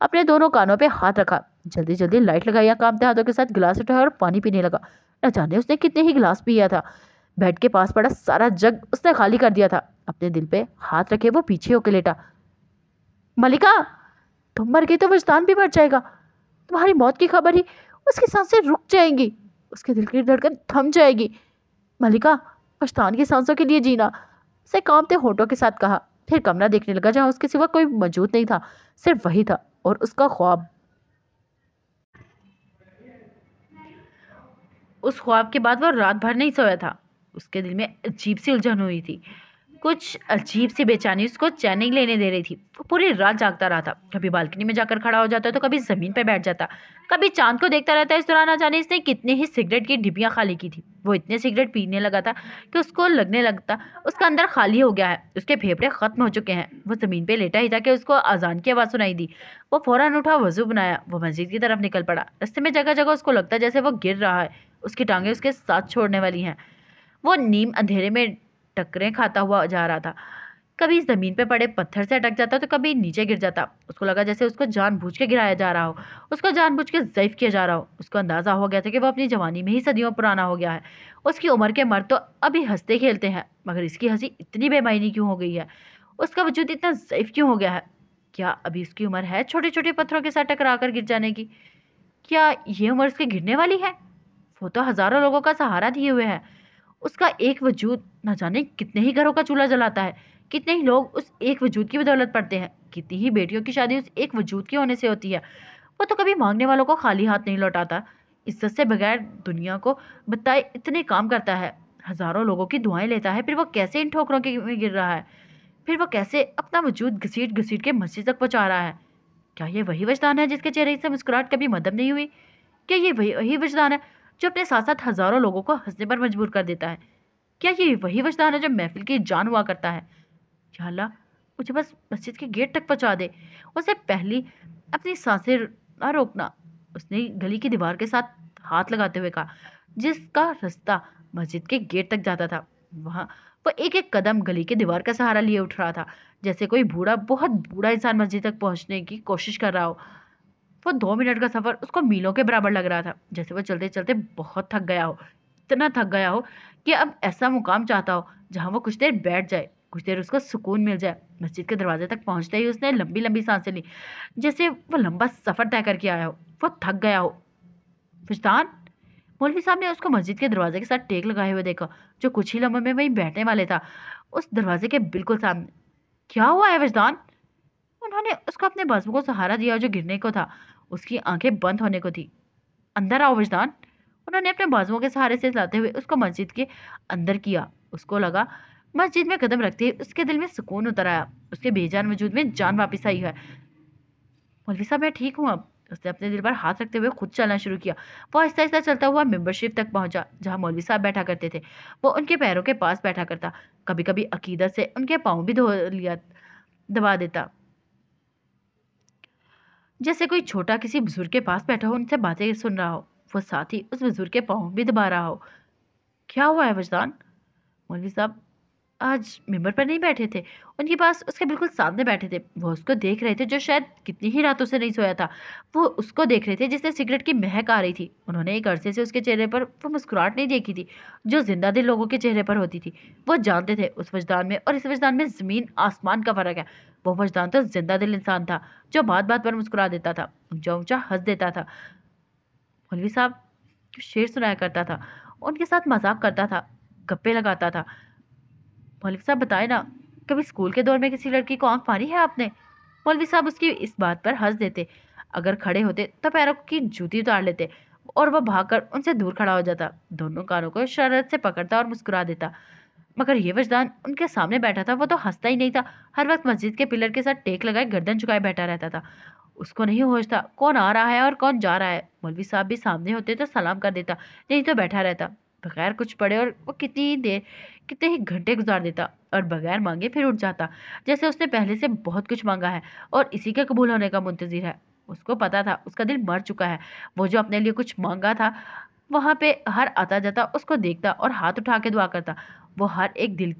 अपने दोनों कानों पे हाथ रखा। जल्दी जल्दी लाइट लगाई, कांपते हाथों के साथ गिलास उठाया और पानी पीने लगा। न जाने उसने कितने ही गिलास पिया था। बेड के पास पड़ा सारा जग उसने खाली कर दिया था। अपने दिल पे हाथ रखे वो पीछे होके लेटा। मलिका, तुम मर गई तो वजदान भी मर जाएगा। तुम्हारी मौत की खबर ही उसकी सांसें रुक जाएंगी, उसके दिल की धड़कन थम जाएगी। मलिका, वजदान की सांसों के लिए जीना, उसे कांपते होठों के साथ कहा। फिर कमरा देखने लगा जहां उसके सिवा कोई मौजूद नहीं था। सिर्फ वही था और उसका ख्वाब। उस ख्वाब के बाद वो रात भर नहीं सोया था। उसके दिल में अजीब सी उलझन हुई थी। कुछ अजीब सी बेचैनी उसको चैन नहीं लेने दे रही थी। वो पूरी रात जागता रहा था। कभी बालकनी में जाकर खड़ा हो जाता तो कभी जमीन पर बैठ जाता, कभी चांद को देखता रहता। इस दौरान न जाने इसने कितने ही सिगरेट की डिब्बियां खाली की थी। वो इतने सिगरेट पीने लगा था कि उसको लगने लगता उसका अंदर खाली हो गया है, उसके फेफड़े खत्म हो चुके हैं। वो जमीन पे लेटा ही था कि उसको अजान की आवाज़ सुनाई दी। वो फौरन उठा, वजू बनाया, वो मस्जिद की तरफ निकल पड़ा। रास्ते में जगह जगह उसको लगता जैसे वो गिर रहा है, उसकी टांगें उसके साथ छोड़ने वाली हैं। वो नीम अंधेरे में टकरें खाता हुआ जा रहा था। कभी जमीन पे पड़े पत्थर से अटक जाता तो कभी नीचे गिर जाता। उसको लगा जैसे उसको जानबूझ के गिराया जा रहा हो, उसको जानबूझ के ज़ईफ किया जा रहा हो। उसको अंदाजा हो गया था कि वो अपनी जवानी में ही सदियों पुराना हो गया है। उसकी उम्र के मर्द तो अभी हंसते खेलते हैं, मगर इसकी हंसी इतनी बेमायनी क्यों हो गई है? उसका वजूद इतना ज़ईफ क्यों हो गया है? क्या अभी उसकी उम्र है छोटे छोटे पत्थरों के साथ टकरा कर गिर जाने की? क्या ये उम्र उसके गिरने वाली है? वो तो हजारों लोगों का सहारा दिए हुए है। उसका एक वजूद न जाने कितने ही घरों का चूल्हा जलाता है। कितने ही लोग उस एक वजूद की बदौलत पड़ते हैं। कितनी ही बेटियों की शादी उस एक वजूद के होने से होती है। वो तो कभी मांगने वालों को खाली हाथ नहीं लौटाता। इज्जत से बगैर दुनिया को बताए इतने काम करता है, हजारों लोगों की दुआएं लेता है। फिर वो कैसे इन ठोकरों के में गिर रहा है? फिर वो कैसे अपना वजूद घसीट घसीट के मस्जिद तक पहुंचा रहा है? क्या ये वही वजदान है जिसके चेहरे से मुस्कुराहट कभी मदद नहीं हुई? क्या ये वही वजदान है जो अपने साथ साथ हजारों लोगों को हंसने पर मजबूर कर देता है? क्या ये वही वजदान है जो महफिल की जान हुआ करता है? या अल्लाह, मुझे बस मस्जिद के गेट तक पहुंचा दे। उसे पहली अपनी सांसें ना रोकना, उसने गली की दीवार के साथ हाथ लगाते हुए कहा, जिसका रास्ता मस्जिद के गेट तक जाता था। वहां वो एक एक कदम गली के दीवार का सहारा लिए उठ रहा था, जैसे कोई बूढ़ा, बहुत बूढ़ा इंसान मस्जिद तक पहुंचने की कोशिश कर रहा हो। वो 2 मिनट का सफर उसको मीलों के बराबर लग रहा था, जैसे वो चलते चलते बहुत थक गया हो। इतना थक गया हो कि अब ऐसा मुकाम चाहता हो जहां वो कुछ देर बैठ जाए, कुछ देर उसको सुकून मिल जाए। मस्जिद के दरवाजे तक पहुंचते ही उसने लंबी लंबी सांसें ली, जैसे वो लंबा सफर तय करके आया हो। वो थक गया हो। फिस्तान, मौलवी साहब ने उसको मस्जिद के दरवाजे के साथ टेक लगाए हुए देखा, जो कुछ ही लम्हों में वहीं बैठने वाले था, उस दरवाजे के बिल्कुल सामने। क्या हुआ है वजदान? उन्होंने उसको अपने बाजू को सहारा दिया जो गिरने को था। उसकी आंखें बंद होने को थी। अंदर आओ वजदान। उन्होंने अपने बाजुओं के सहारे से लाते हुए उसको मस्जिद के अंदर किया। उसको लगा मस्जिद में कदम रखते ही उसके दिल में सुकून उतर आया। उसके बेजान वजूद में जान वापस आई है। मौलवी साहब, मैं ठीक हूँ अब। उसने अपने दिल पर हाथ रखते हुए खुद चलना शुरू किया। वो आहिस्ता आहिस्ता चलता हुआ मेंबर शरीफ तक पहुंचा, जहां मौलवी साहब बैठा करते थे। वो उनके पैरों के पास बैठा करता, कभी कभी अकीदत से उनके पाँव भी धो लिया, दबा देता, जैसे कोई छोटा किसी बुजुर्ग के पास बैठा हो, उनसे बातें सुन रहा हो। वो साथ ही उस बुजुर्ग के पाँव भी दबा रहा हो। क्या हुआ है वजदान? मौलवी साहब, आज मिंबर पर नहीं बैठे थे, उनके पास उसके बिल्कुल सामने बैठे थे। वो उसको देख रहे थे जो शायद कितनी ही रातों से नहीं सोया था। वो उसको देख रहे थे जिससे सिगरेट की महक आ रही थी। उन्होंने एक अरसे से उसके चेहरे पर वो मुस्कुराहट नहीं देखी थी जो जिंदा दिल लोगों के चेहरे पर होती थी। वो जानते थे उस वजदान में और इस वजदान में ज़मीन आसमान का फ़र्क है। वो वजदान तो जिंदा दिल इंसान था जो बात बात पर मुस्कुरा देता था, ऊंचा ऊंचा हंस देता था। मौलवी साहब जो शेर सुनाया करता था, उनके साथ मजाक करता था, गप्पे लगाता था। मौलवी साहब बताए ना, कभी स्कूल के दौर में किसी लड़की को आंख मारी है आपने? मौलवी साहब उसकी इस बात पर हंस देते। अगर खड़े होते तो पैरों की जूती उतार लेते और वह भागकर उनसे दूर खड़ा हो जाता, दोनों कानों को शरारत से पकड़ता और मुस्कुरा देता। मगर ये वजदान उनके सामने बैठा था, वो तो हंसता ही नहीं था। हर वक्त मस्जिद के पिलर के साथ टेक लगाए गर्दन झुकाए बैठा रहता था। उसको नहीं होश था कौन आ रहा है और कौन जा रहा है। मौलवी साहब भी सामने होते तो सलाम कर देता, नहीं तो बैठा रहता बगैर कुछ पढ़े। और वो कितनी देर, कितने ही घंटे गुजार देता और बगैर मांगे फिर उठ जाता, जैसे उसने पहले से बहुत कुछ मांगा है और इसी के कबूल होने का मुंतजिर है। उसको पता था उसका दिल मर चुका है। वो जो अपने लिए कुछ मांगा था, वहां पे हर आता जाता उसको देखता और हाथ उठा के दुआ करता। वो हर एक दिल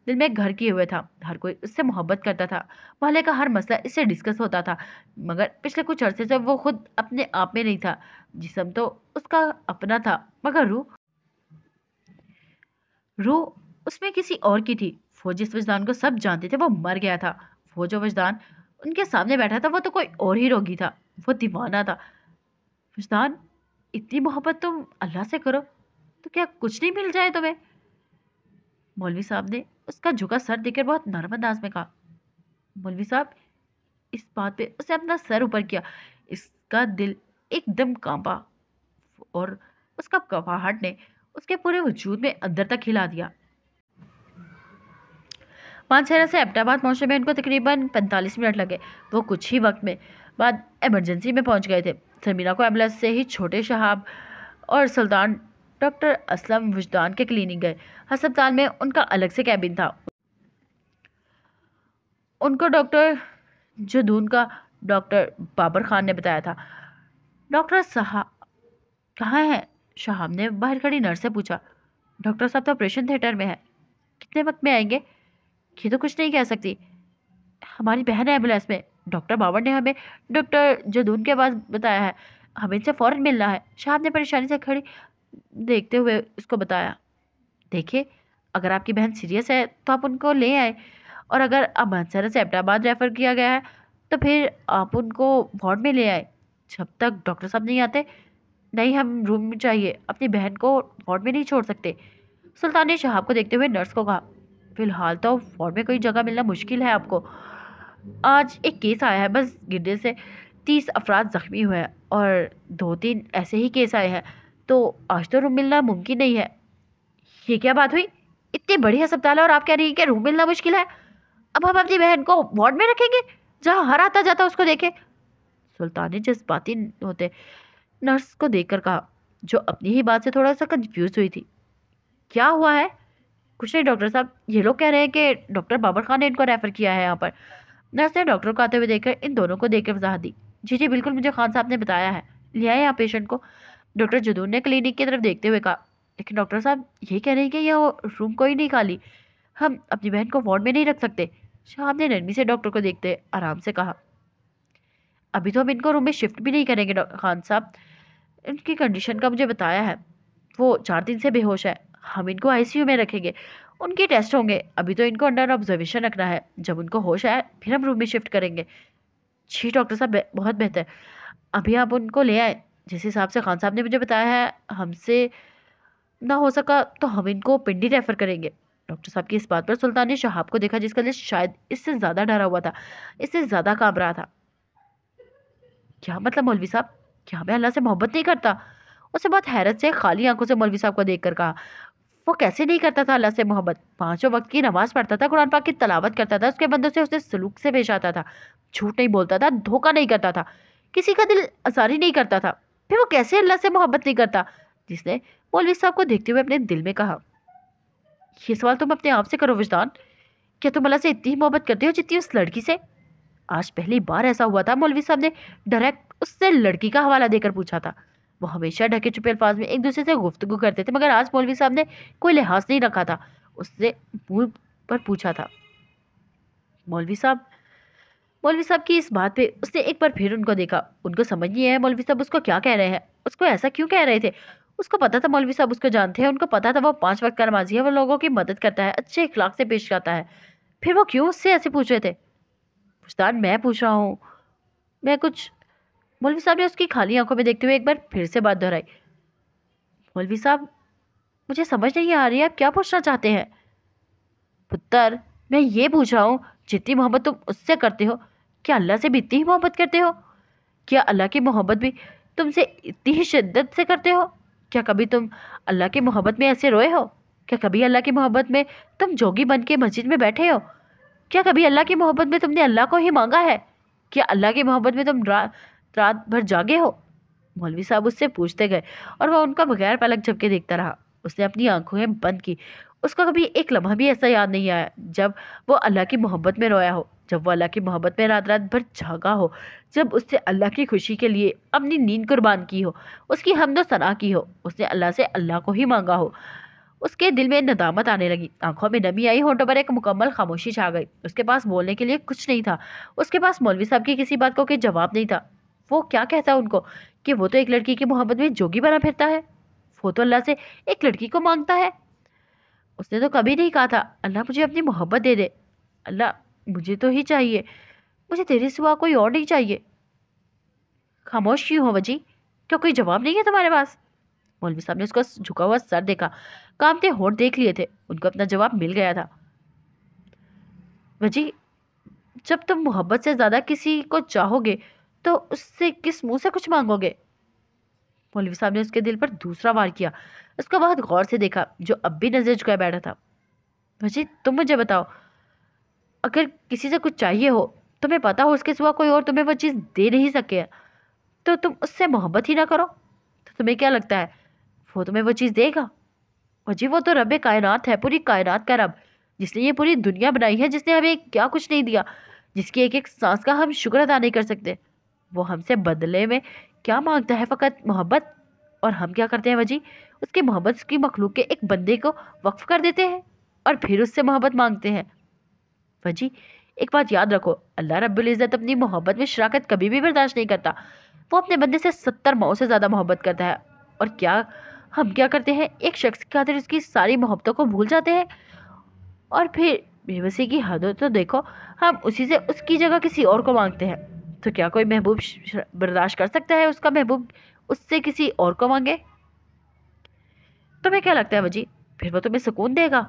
में घर किए हुए था। हर कोई उससे मोहब्बत करता था। मोहल्ले का हर मसला इससे डिस्कस होता था। मगर पिछले कुछ अरसे से वो खुद अपने आप में नहीं था। जिस्म तो उसका अपना था, मगर रूह उसमें किसी और की थी। वो जिस वजदान को सब जानते थे वो मर गया था। वो जो वजदान उनके सामने बैठा था वो तो कोई और ही रोगी था। वो दीवाना था। वजदान, इतनी मोहब्बत तुम अल्लाह से करो तो क्या कुछ नहीं मिल जाए तुम्हें? मौलवी साहब ने उसका झुका सर देखकर बहुत नर्म अंदाज में कहा। मौलवी साहब इस बात पे उसने अपना सर ऊपर किया। इसका दिल एकदम कांपा और उसका कपाहट ने उसके पूरे वजूद में अंदर तक हिला दिया। मानसेरा से एबटाबाद पहुंचने में उनको तकरीबन 45 मिनट लगे। वो कुछ ही वक्त में बाद इमरजेंसी में पहुंच गए थे। सरमीना को एम्बुलेंस से ही छोटे शहाब और सुल्तान डॉक्टर असलम वजदान के क्लिनिक गए। अस्पताल में उनका अलग से कैबिन था। उनको डॉक्टर जदून का डॉक्टर बाबर खान ने बताया था। डॉक्टर साहब कहाँ हैं? शहाब ने बाहर खड़ी नर्स से पूछा। डॉक्टर साहब तो ऑपरेशन थिएटर में है। कितने वक्त में आएंगे? ये तो कुछ नहीं कह सकती। हमारी बहन है एम्बुलेंस में। डॉक्टर बाबर ने हमें डॉक्टर जदून के पास बताया है। हमें इनसे फौरन मिलना है। शहाब ने परेशानी से खड़ी देखते हुए उसको बताया। देखिए, अगर आपकी बहन सीरियस है तो आप उनको ले आए, और अगर अब मानसरा से एबटाबाद रेफर किया गया है तो फिर आप उनको वार्ड में ले आए। जब तक डॉक्टर साहब नहीं आते, नहीं, हम रूम में चाहिए। अपनी बहन को वार्ड में नहीं छोड़ सकते। सुल्तान ने शहाब को देखते हुए नर्स को कहा। फिलहाल तो वार्ड में कोई जगह मिलना मुश्किल है आपको। आज एक केस आया है, बस गिरने से 30 अफराद जख्मी हुए हैं और 2-3 ऐसे ही केस आए हैं, तो आज तो रूम मिलना मुमकिन नहीं है। ये क्या बात हुई? इतनी बड़ी अस्पताल है और आप कह रही हैं कि रूम मिलना मुश्किल है। अब हम अपनी बहन को वार्ड में रखेंगे जहाँ हर आता जाता उसको देखे? सुल्तान ने जज्बाती होते नर्स को देखकर कहा, जो अपनी ही बात से थोड़ा सा कंफ्यूज हुई थी। क्या हुआ है? कुछ नहीं डॉक्टर साहब, ये लोग कह रहे हैं कि डॉक्टर बाबर खान ने इनको रेफर किया है यहाँ पर। नर्स ने डॉक्टर को आते हुए देखकर इन दोनों को देखकर वजाहत दी। जी जी बिल्कुल, मुझे खान साहब ने बताया है। ले आए यहाँ पेशेंट को। डॉक्टर जदून ने क्लिनिक की तरफ देखते हुए कहा। लेकिन डॉक्टर साहब ये कह रहे हैं कि यह रूम कोई नहीं खाली, हम अपनी बहन को वार्ड में नहीं रख सकते। साहब ने नरमी से डॉक्टर को देखते आराम से कहा। अभी तो हम इनको रूम में शिफ्ट भी नहीं करेंगे खान साहब। इनकी कंडीशन का मुझे बताया है। वो 4 दिन से बेहोश है। हम इनको आईसीयू में रखेंगे, उनके टेस्ट होंगे। अभी तो इनको अंडर ऑब्जर्वेशन रखना है। जब उनको होश आए फिर हम रूम में शिफ्ट करेंगे। जी डॉक्टर साहब, बहुत बेहतर। अभी आप उनको ले आए जिस हिसाब से खान साहब ने मुझे बताया है। हमसे ना हो सका तो हम इनको पिंडी रेफर करेंगे। डॉक्टर साहब की इस बात पर सुल्तान ने शहाब को देखा, जिसका दिल शायद इससे ज़्यादा डरा हुआ था, इससे ज़्यादा कांप रहा था। क्या मतलब मौलवी साहब? क्या मैं अल्लाह से मोहब्बत नहीं करता? उसे बहुत हैरत से खाली आंखों से मौलवी साहब को देखकर कहा। वो कैसे नहीं करता था अल्लाह से मोहब्बत? 5 वक्त की नमाज पढ़ता था, कुरान पाक की तलावत करता था, उसके बंदों से उसने सलूक से पेश आता था, झूठ नहीं बोलता था, धोखा नहीं करता था, किसी का दिल आसारी नहीं करता था। फिर वो कैसे अल्लाह से मोहब्बत नहीं करता? जिसने मौलवी साहब को देखते हुए अपने दिल में कहा। ये सवाल तुम अपने आप से करो वजदान। क्या तुम अल्लाह से इतनी ही मोहब्बत करते हो जितनी उस लड़की से? आज पहली बार ऐसा हुआ था मौलवी साहब ने डायरेक्ट उससे लड़की का हवाला देकर पूछा था। वो हमेशा ढके छुपे अल्फाज में एक दूसरे से गुफ्तगू करते थे, मगर आज मौलवी साहब ने कोई लिहाज नहीं रखा था। उससे मुंह पर पूछा था। मौलवी साहब की इस बात पे उसने एक बार फिर उनको देखा। उनको समझ नहीं आया मौलवी साहब उसको क्या कह रहे हैं, उसको ऐसा क्यों कह रहे थे। उसको पता था मौलवी साहब उसको जानते हैं, उनको पता था वो 5 वक्त का नमाजी है, वो लोगों की मदद करता है, अच्छे इखलाक से पेश आता है। फिर वो क्यों उससे ऐसे पूछ रहे थे। उस्ताद मैं पूछ रहा हूँ, मैं कुछ। मौलवी साहब ने उसकी खाली आंखों में देखते हुए एक बार फिर से बात दोहराई। मौलवी साहब मुझे समझ नहीं आ रही है, आप क्या पूछना चाहते हैं। पुत्र मैं ये पूछ रहा हूँ, जितनी मोहब्बत तुम उससे करते हो, क्या अल्लाह से भी इतनी ही मोहब्बत करते हो। क्या अल्लाह की मोहब्बत भी तुमसे इतनी ही शिद्दत से करते हो। क्या कभी तुम अल्लाह की मोहब्बत में ऐसे रोए हो। क्या कभी अल्लाह की मोहब्बत में तुम जोगी बन के मस्जिद में बैठे हो। क्या कभी अल्लाह की मोहब्बत में तुमने अल्लाह को ही मांगा है। क्या अल्लाह की मोहब्बत में तुम रात भर जागे हो। मौलवी साहब उससे पूछते गए और वह उनका बगैर पलक झपके देखता रहा। उसने अपनी आंखें बंद की। उसका कभी एक लम्हा भी ऐसा याद नहीं आया जब वो अल्लाह की मोहब्बत में रोया हो, जब वो अल्लाह की मोहब्बत में रात रात भर जागा हो, जब उसने अल्लाह की खुशी के लिए अपनी नींद कुर्बान की हो, उसकी हम्द व सना की हो, उसने अल्लाह से अल्लाह को ही मांगा हो। उसके दिल में नदामत आने लगी, आंखों में नमी आई, होंठों पर एक मुकम्मल खामोशी छा गई। उसके पास बोलने के लिए कुछ नहीं था। उसके पास मौलवी साहब की किसी बात को कोई जवाब नहीं था। वो क्या कहता उनको कि वो तो एक लड़की की मोहब्बत में जोगी बना फिरता है, वो तो अल्लाह से एक लड़की को मांगता है। उसने तो कभी नहीं कहा था अल्लाह मुझे अपनी मोहब्बत दे दे, अल्लाह मुझे तो ही चाहिए, मुझे तेरे सिवा कोई और नहीं चाहिए। खामोश क्यों हो वजी, क्या कोई जवाब नहीं है तुम्हारे पास। मौलवी साहब ने उसका झुका हुआ सर देखा, कांपते होंठ देख लिए थे, उनको अपना जवाब मिल गया था। वजी जब तुम मोहब्बत से ज्यादा किसी को चाहोगे तो उससे किस मुंह से कुछ मांगोगे। मौलवी साहब ने उसके दिल पर दूसरा वार किया, उसको बहुत गौर से देखा जो अब भी नजर झुकाए बैठा था। वजी तुम मुझे बताओ, अगर किसी से कुछ चाहिए हो, तुम्हें पता हो उसके सिवा कोई और तुम्हें वो चीज़ दे नहीं सके, तो तुम उससे मोहब्बत ही ना करो, तो तुम्हें क्या लगता है वो तुम्हें वो चीज़ देगा। अजी वो तो रब कायनात है, पूरी कायनात का रब, जिसने ये पूरी दुनिया बनाई है, जिसने हमें क्या कुछ नहीं दिया, जिसकी एक एक सांस का हम शुक्र अदा नहीं कर सकते। वो हमसे बदले में क्या मांगता है, फ़कत मोहब्बत। और हम क्या करते हैं वजी, उसकी मोहब्बत उसकी मखलूक के एक बंदे को वक्फ कर देते हैं और फिर उससे मोहब्बत मांगते हैं। वजी एक बात याद रखो, अल्लाह रब्बुल इज़्ज़त अपनी मोहब्बत में शराकत कभी भी बर्दाश्त नहीं करता। वो अपने बंदे से 70 माओं से ज़्यादा मोहब्बत करता है। और क्या हम क्या करते हैं, एक शख्स की खातिर उसकी सारी मोहब्बतों को भूल जाते हैं। और फिर बेबसी की हद हो तो देखो, हम उसी से उसकी जगह किसी और को मांगते हैं। तो क्या कोई महबूब बर्दाश्त कर सकता है उसका महबूब उससे किसी और को मांगे। तुम्हें क्या लगता है वजी, फिर वो तुम्हें सुकून देगा।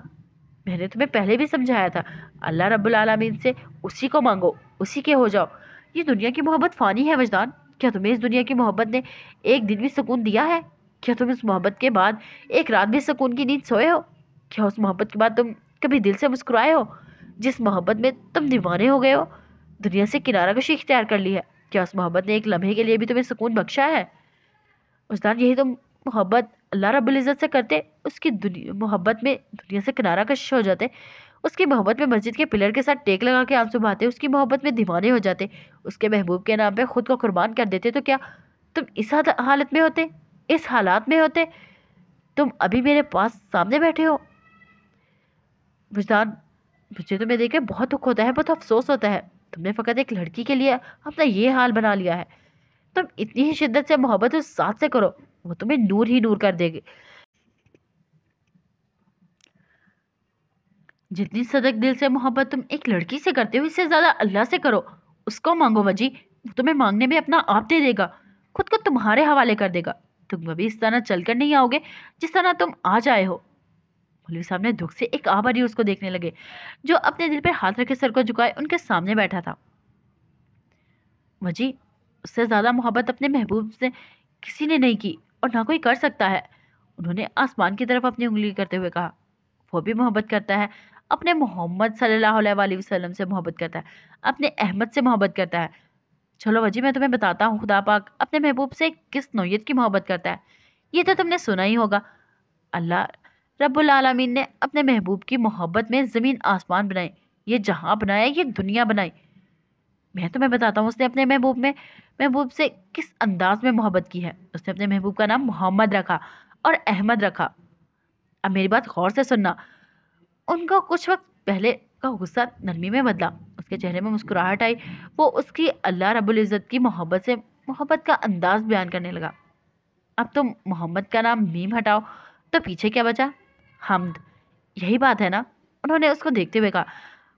मैंने तुम्हें पहले भी समझाया था, अल्लाह रब्बुल आलमीन से उसी को मांगो, उसी के हो जाओ। ये दुनिया की मोहब्बत फ़ानी है वजदान। क्या तुम्हें इस दुनिया की मोहब्बत ने एक दिन भी सुकून दिया है। क्या तुम इस मोहब्बत के बाद एक रात भी सुकून की नींद सोए हो। क्या उस मोहब्बत के बाद तुम कभी दिल से मुस्कुराए हो, जिस मोहब्बत में तुम दीवाने हो गए हो, दुनिया से किनारा कशी इख्तियार कर ली है। क्या उस मोहब्बत ने एक लम्हे के लिए भी तुम्हें सुकून बख्शा है। उस्ताद यही तुम मोहब्बत अल्लाह रब्बुल इज़्ज़त से करते, उसकी मोहब्बत में दुनिया से किनारा कश हो जाते, उसकी मोहब्बत में मस्जिद के पिलर के साथ टेक लगा के आंसू बहाते, उसकी मोहब्बत में दीवाने हो जाते, उसके महबूब के नाम पे खुद को कुर्बान कर देते, तो क्या तुम इस हालत में होते, इस हालात में होते। तुम अभी मेरे पास सामने बैठे हो। वजदान मुझे तुम्हें देख के बहुत दुख होता है, बहुत अफसोस होता है। तुमने फ़कत एक लड़की के लिए अपना ये हाल बना लिया है। तुम इतनी ही शिद्दत से मोहब्बत उस साथ से करो, वो तुम्हें नूर ही नूर कर देगी। जितनी सदक दिल से मोहब्बत तुम एक लड़की से करते हो, इससे ज़्यादा अल्लाह से करो, उसको मांगो वजी। वो तुम्हें मांगने में अपना आप दे देगा, खुद को तुम्हारे हवाले कर देगा। तुम कभी इस तरह चलकर नहीं आओगे जिस तरह तुम आज आए हो। मौलवी साहब ने दुख से एक आह भरी उसको देखने लगे, जो अपने दिल पर हाथ रखे सर को झुकाए उनके सामने बैठा था। वजी उससे ज़्यादा मोहब्बत अपने महबूब से किसी ने नहीं की और ना कोई कर सकता है। उन्होंने आसमान की तरफ अपनी उंगली करते हुए कहा। वो भी मोहब्बत करता है, अपने मोहम्मद सल्लल्लाहु अलैहि वसल्लम से मोहब्बत करता है, अपने अहमद से मोहब्बत करता है। चलो वजी मैं तुम्हें बताता हूँ खुदा पाक अपने महबूब से किस नौयत की मोहब्बत करता है। ये तो तुमने सुना ही होगा, अल्लाह रब्बुल आलमीन ने अपने महबूब की मोहब्बत में ज़मीन आसमान बनाए, ये जहाँ बनाया, ये दुनिया बनाई। मैं तुम्हें बताता हूँ उसने अपने महबूब से किस अंदाज में मोहब्बत की है। उसने अपने महबूब का नाम मोहम्मद रखा और अहमद रखा। अब मेरी बात गौर से सुनना, उनको कुछ वक्त پہلے کا غصہ نرمی میں بدلا، اس کے چہرے میں مسکراہٹ آئی، وہ اس کی اللہ رب العزت کی محبت سے محبت کا انداز بیان کرنے لگا۔ اب تم محمد کا نام میم ہٹاؤ تو پیچھے کیا بچا؟ حمد، یہی بات ہے نا؟ انہوں نے اس کو دیکھتے ہوئے کہا،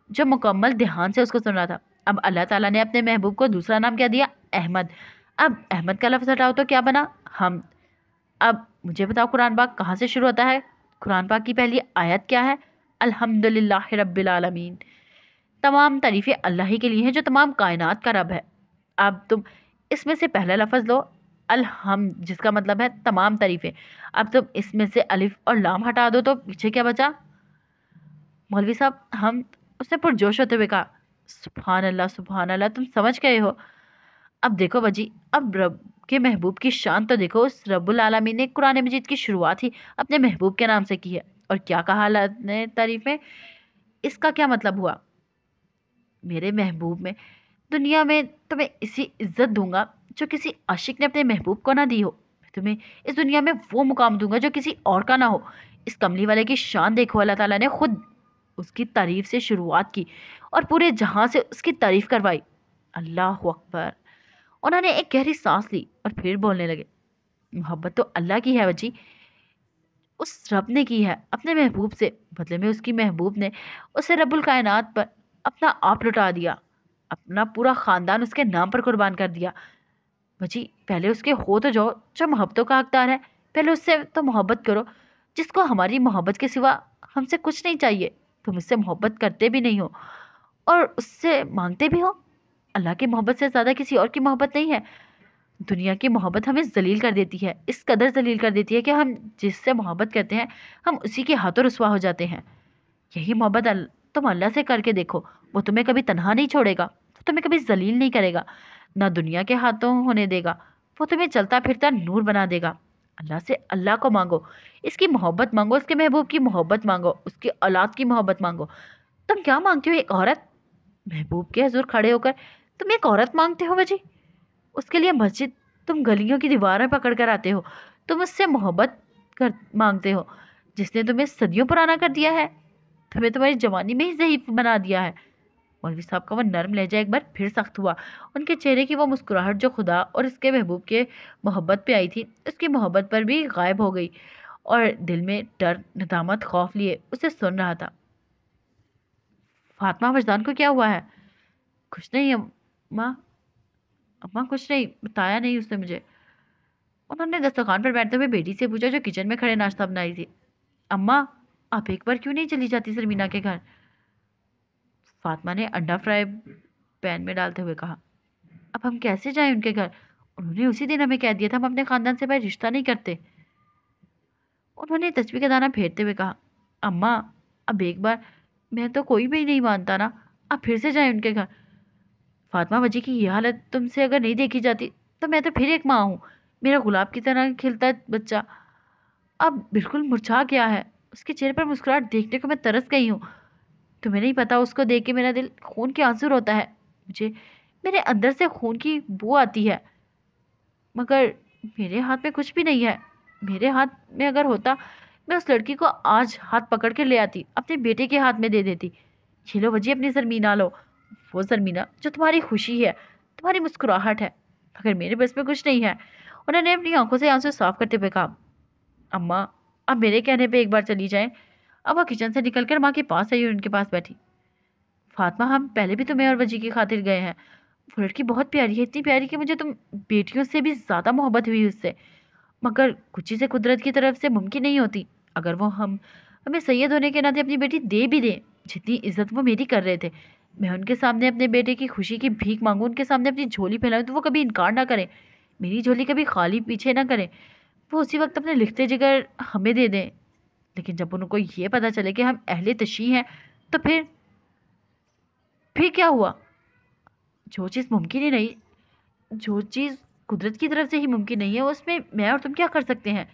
جو مکمل دھیان سے اس کو سن رہا تھا۔ اب اللہ تعالیٰ نے اپنے محبوب کو دوسرا نام کیا دیا؟ احمد۔ اب احمد کا لفظ ہٹاؤ تو کیا بنا؟ حمد۔ اب مجھے بتاؤ قرآن پاک کہاں سے شروع ہوتا ہے؟ قرآن پاک کی پہلی آیت کیا ہے؟ الحمدللہ رب العالمین، تمام تعریفیں اللہ ہی کے لیے ہیں جو تمام کائنات کا رب ہے۔ اب تم اس میں سے پہلا لفظ لو، الحمد، جس کا مطلب ہے تمام تعریفیں۔ اب تم اس میں سے الف اور لام ہٹا دو تو پیچھے کیا بچا؟ مولوی صاحب ہم، اس نے پرجوش ہوتے ہوئے کہا، سبحان اللہ، تم سمجھ گئے ہو؟ اب دیکھو بجی، اب رب کے محبوب کی شان تو دیکھو۔ اس رب العالمین نے قرآن مجید کی شروعات ہی اپنے محبوب کے نام سے کی ہے، اور کیا کہا اللہ نے تعریف میں؟ اس کا کیا مطلب ہوا؟ میرے محبوب میں دنیا میں تمہیں اسی عزت دوں گا جو کسی عاشق نے اپنے محبوب کو نہ دی ہو، میں تمہیں اس دنیا میں وہ مقام دوں گا جو کسی اور کا نہ ہو۔ اس کملی والے کی شان دیکھو، اللہ تعالیٰ نے خود اس کی تعریف سے شروعات کی اور پورے جہاں سے اس کی تعریف کروائی۔ اللہ اکبر۔ انہوں نے ایک گہری سانس لی اور پھر بولنے لگے، محبت تو اللہ کی ہے بچی، اس رب نے کی ہے اپنے محبوب سے، بدلے میں اس کی محبوب نے اسے رب الکائنات پر اپنا آپ لٹا دیا، اپنا پورا خاندان اس کے نام پر قربان کر دیا۔ بچی پہلے اس کے ہو تو جاؤ جو محبتوں کا حقدار ہے، پہلے اس سے تو محبت کرو جس کو ہماری محبت کے سوا ہم سے کچھ نہیں چاہیے۔ تم اس سے محبت کرتے بھی نہیں ہو اور اس سے مانگتے بھی ہو۔ اللہ کی محبت سے زیادہ کسی اور کی محبت نہیں ہے۔ دنیا کی محبت ہمیں ذلیل کر دیتی ہے، اس قدر ذلیل کر دیتی ہے کہ ہم جس سے محبت کرتے ہیں ہم اسی کے ہاتھوں رسوا ہو جاتے ہیں۔ یہی محبت تم اللہ سے کر کے دیکھو، وہ تمہیں کبھی تنہا نہیں چھوڑے گا، وہ تمہیں کبھی ذلیل نہیں کرے گا، نہ دنیا کے ہاتھوں ہونے دے گا، وہ تمہیں چلتا پھرتا نور بنا دے گا۔ اللہ سے اللہ کو مانگو، اس کی محبت مانگو، اس کے محبوب کی محبت مانگو، اس کی اولاد کی محبت مانگو۔ تم کیا مانگتے ہو؟ ایک عورت؟ محبوب کے حضور کھڑے ہو کر تم ایک عورت مانگتے ہو بجی؟ اس کے لیے مسجد تم گلیوں کی دیواریں پکڑ کر آتے ہو، تم اس سے محبت مانگتے ہو جس نے تمہیں صدیوں پرانا کر دیا ہے، تمہیں تمہاری جوانی میں ہی ضعیف بنا دیا ہے۔ مولوی صاحب کا وہ نرم لہجہ ایک بار پھر سخت ہوا، ان کے چہرے کی وہ مسکراہٹ جو خدا اور اس کے محبوب کے محبت پہ آئی تھی اس کی محبت پر بھی غائب ہو گئی، اور دل میں ڈر، ندامت، خوف لیے اسے سن رہا تھا۔ فاطمہ وجدان کو کیا ہوا ہے؟ کچھ نہیں اماں، اماں کچھ نہیں، بتایا نہیں اس نے مجھے۔ انہوں نے دسترخوان پر بیٹھتے ہوئے بیٹی سے پوچھا جو کچن میں کھڑے ناشتہ بنا رہی تھی، اماں آپ ایک بار کیوں نہیں چلی جاتی سرمینا کے گھر؟ فاطمہ نے انڈا فرائی پین میں ڈالتے ہوئے کہا، اب ہم کیسے جائیں ان کے گھر؟ انہوں نے اسی دن ہمیں کہہ دیا تھا ہم اپنے خاندان سے باہر رشتہ نہیں کرتے۔ انہوں نے تسبیح کا دانہ پھیرتے ہوئے کہا، اماں اب ایک بار، میں تو کوئی بھی نہیں مانتا نا، اب پھر سے جائیں ان کے گھر؟ فاطمہ بجی کی یہ حالت تم سے اگر نہیں دیکھی جاتی تو میں تو پھر ایک ماں ہوں، میرا گلاب کی طرح کھلتا بچہ اب بالکل مرجھا گیا ہے۔ اس کے چہرے پر مسکراہٹ دیکھنے کو میں ترس گئی ہوں۔ تمہیں نہیں پتا اس کو دیکھ کے میرا دل خون کے آنسو روتا ہے، مجھے میرے اندر سے خون کی بو آتی ہے، مگر میرے ہاتھ میں کچھ بھی نہیں ہے۔ میرے ہاتھ میں اگر ہوتا میں اس لڑکی کو آج ہاتھ پکڑ کے لے آتی، اپنے بیٹے کے ہاتھ میں دے دیتی۔ یہ لو بجی اپنی زرمینہ لو، وہ زرمینہ جو تمہاری خوشی ہے، تمہاری مسکراہٹ ہے، مگر میرے بس میں کچھ نہیں ہے۔ انہوں نے اپنی آنکھوں سے آنسو صاف کرتے ہوئے کہا، اماں اب میرے کہنے پہ ایک بار چلی جائیں۔ اب وہ کچن سے نکل کر ماں کے پاس آئی اور ان کے پاس بیٹھی۔ فاطمہ ہم پہلے بھی تمہیں اور وجی کی خاطر گئے ہیں، وہ لڑکی بہت پیاری ہے، اتنی پیاری کہ مجھے تم بیٹیوں سے بھی زیادہ محبت ہوئی اس سے، مگر کچھ چیزیں قدرت کی طرف سے ممکن نہیں ہوتی۔ اگر وہ ہمیں سید ہونے کے ناطے اپنی بیٹی دے بھی دیں، جتنی عزت وہ میری کر رہے تھے، میں ان کے سامنے اپنے بیٹے کی خوشی کی بھیک مانگوں، ان کے سامنے اپنی جھولی پھیلاؤں تو وہ کبھی انکار نہ کریں، میری جھولی کبھی خالی پیچھے نہ کریں، وہ اسی وقت اپنے لکھتے جگر ہمیں دے دیں۔ لیکن جب ان کو یہ پتہ چلے کہ ہم اہل تشیع ہیں تو پھر کیا ہوا؟ جو چیز ممکن ہی نہیں، جو چیز قدرت کی طرف سے ہی ممکن نہیں ہے، اس میں میں اور تم کیا کر سکتے ہیں؟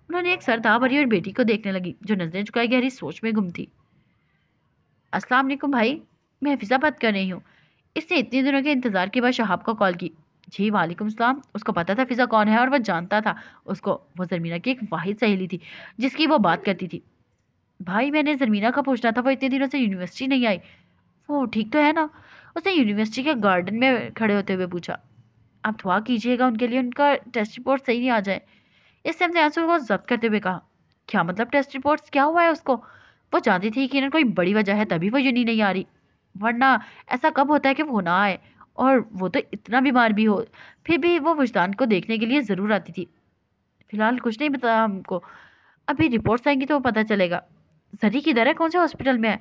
انہوں نے ایک سر دھا بھری اور بیٹی کو دیکھنے لگی جو نظریں چکائے گہری سوچ میں گم تھی۔ السلام علیکم بھائی، میں حفظہ بات کر رہی ہوں۔ اس نے اتنے دنوں کے انتظار کے بعد شہاب کو کال کی۔ جی وعلیکم السلام۔ اس کو پتا تھا فضا کون ہے اور وہ جانتا تھا اس کو، وہ زرمینہ کی ایک واحد سہیلی تھی جس کی وہ بات کرتی تھی۔ भाई मैंने ज़रमीना का पूछना था, वो इतने दिनों से यूनिवर्सिटी नहीं आई, वो ठीक तो है ना? उसने यूनिवर्सिटी के गार्डन में खड़े होते हुए पूछा। आप दुआ कीजिएगा उनके लिए, उनका टेस्ट रिपोर्ट सही नहीं आ जाए। इस टाइम से आंसू को जब्त करते हुए कहा। क्या मतलब टेस्ट रिपोर्ट्स, क्या हुआ है उसको? वो जानती थी कि इन्हें कोई बड़ी वजह है तभी वो यूनी नहीं आ रही, वरना ऐसा कब होता है कि वो ना आए, और वो तो इतना बीमार भी हो फिर भी वो वजदान को देखने के लिए ज़रूर आती थी। फिलहाल कुछ नहीं पता हमको, अभी रिपोर्ट्स आएंगी तो पता चलेगा। जरी किधर है, कौन से हॉस्पिटल में है?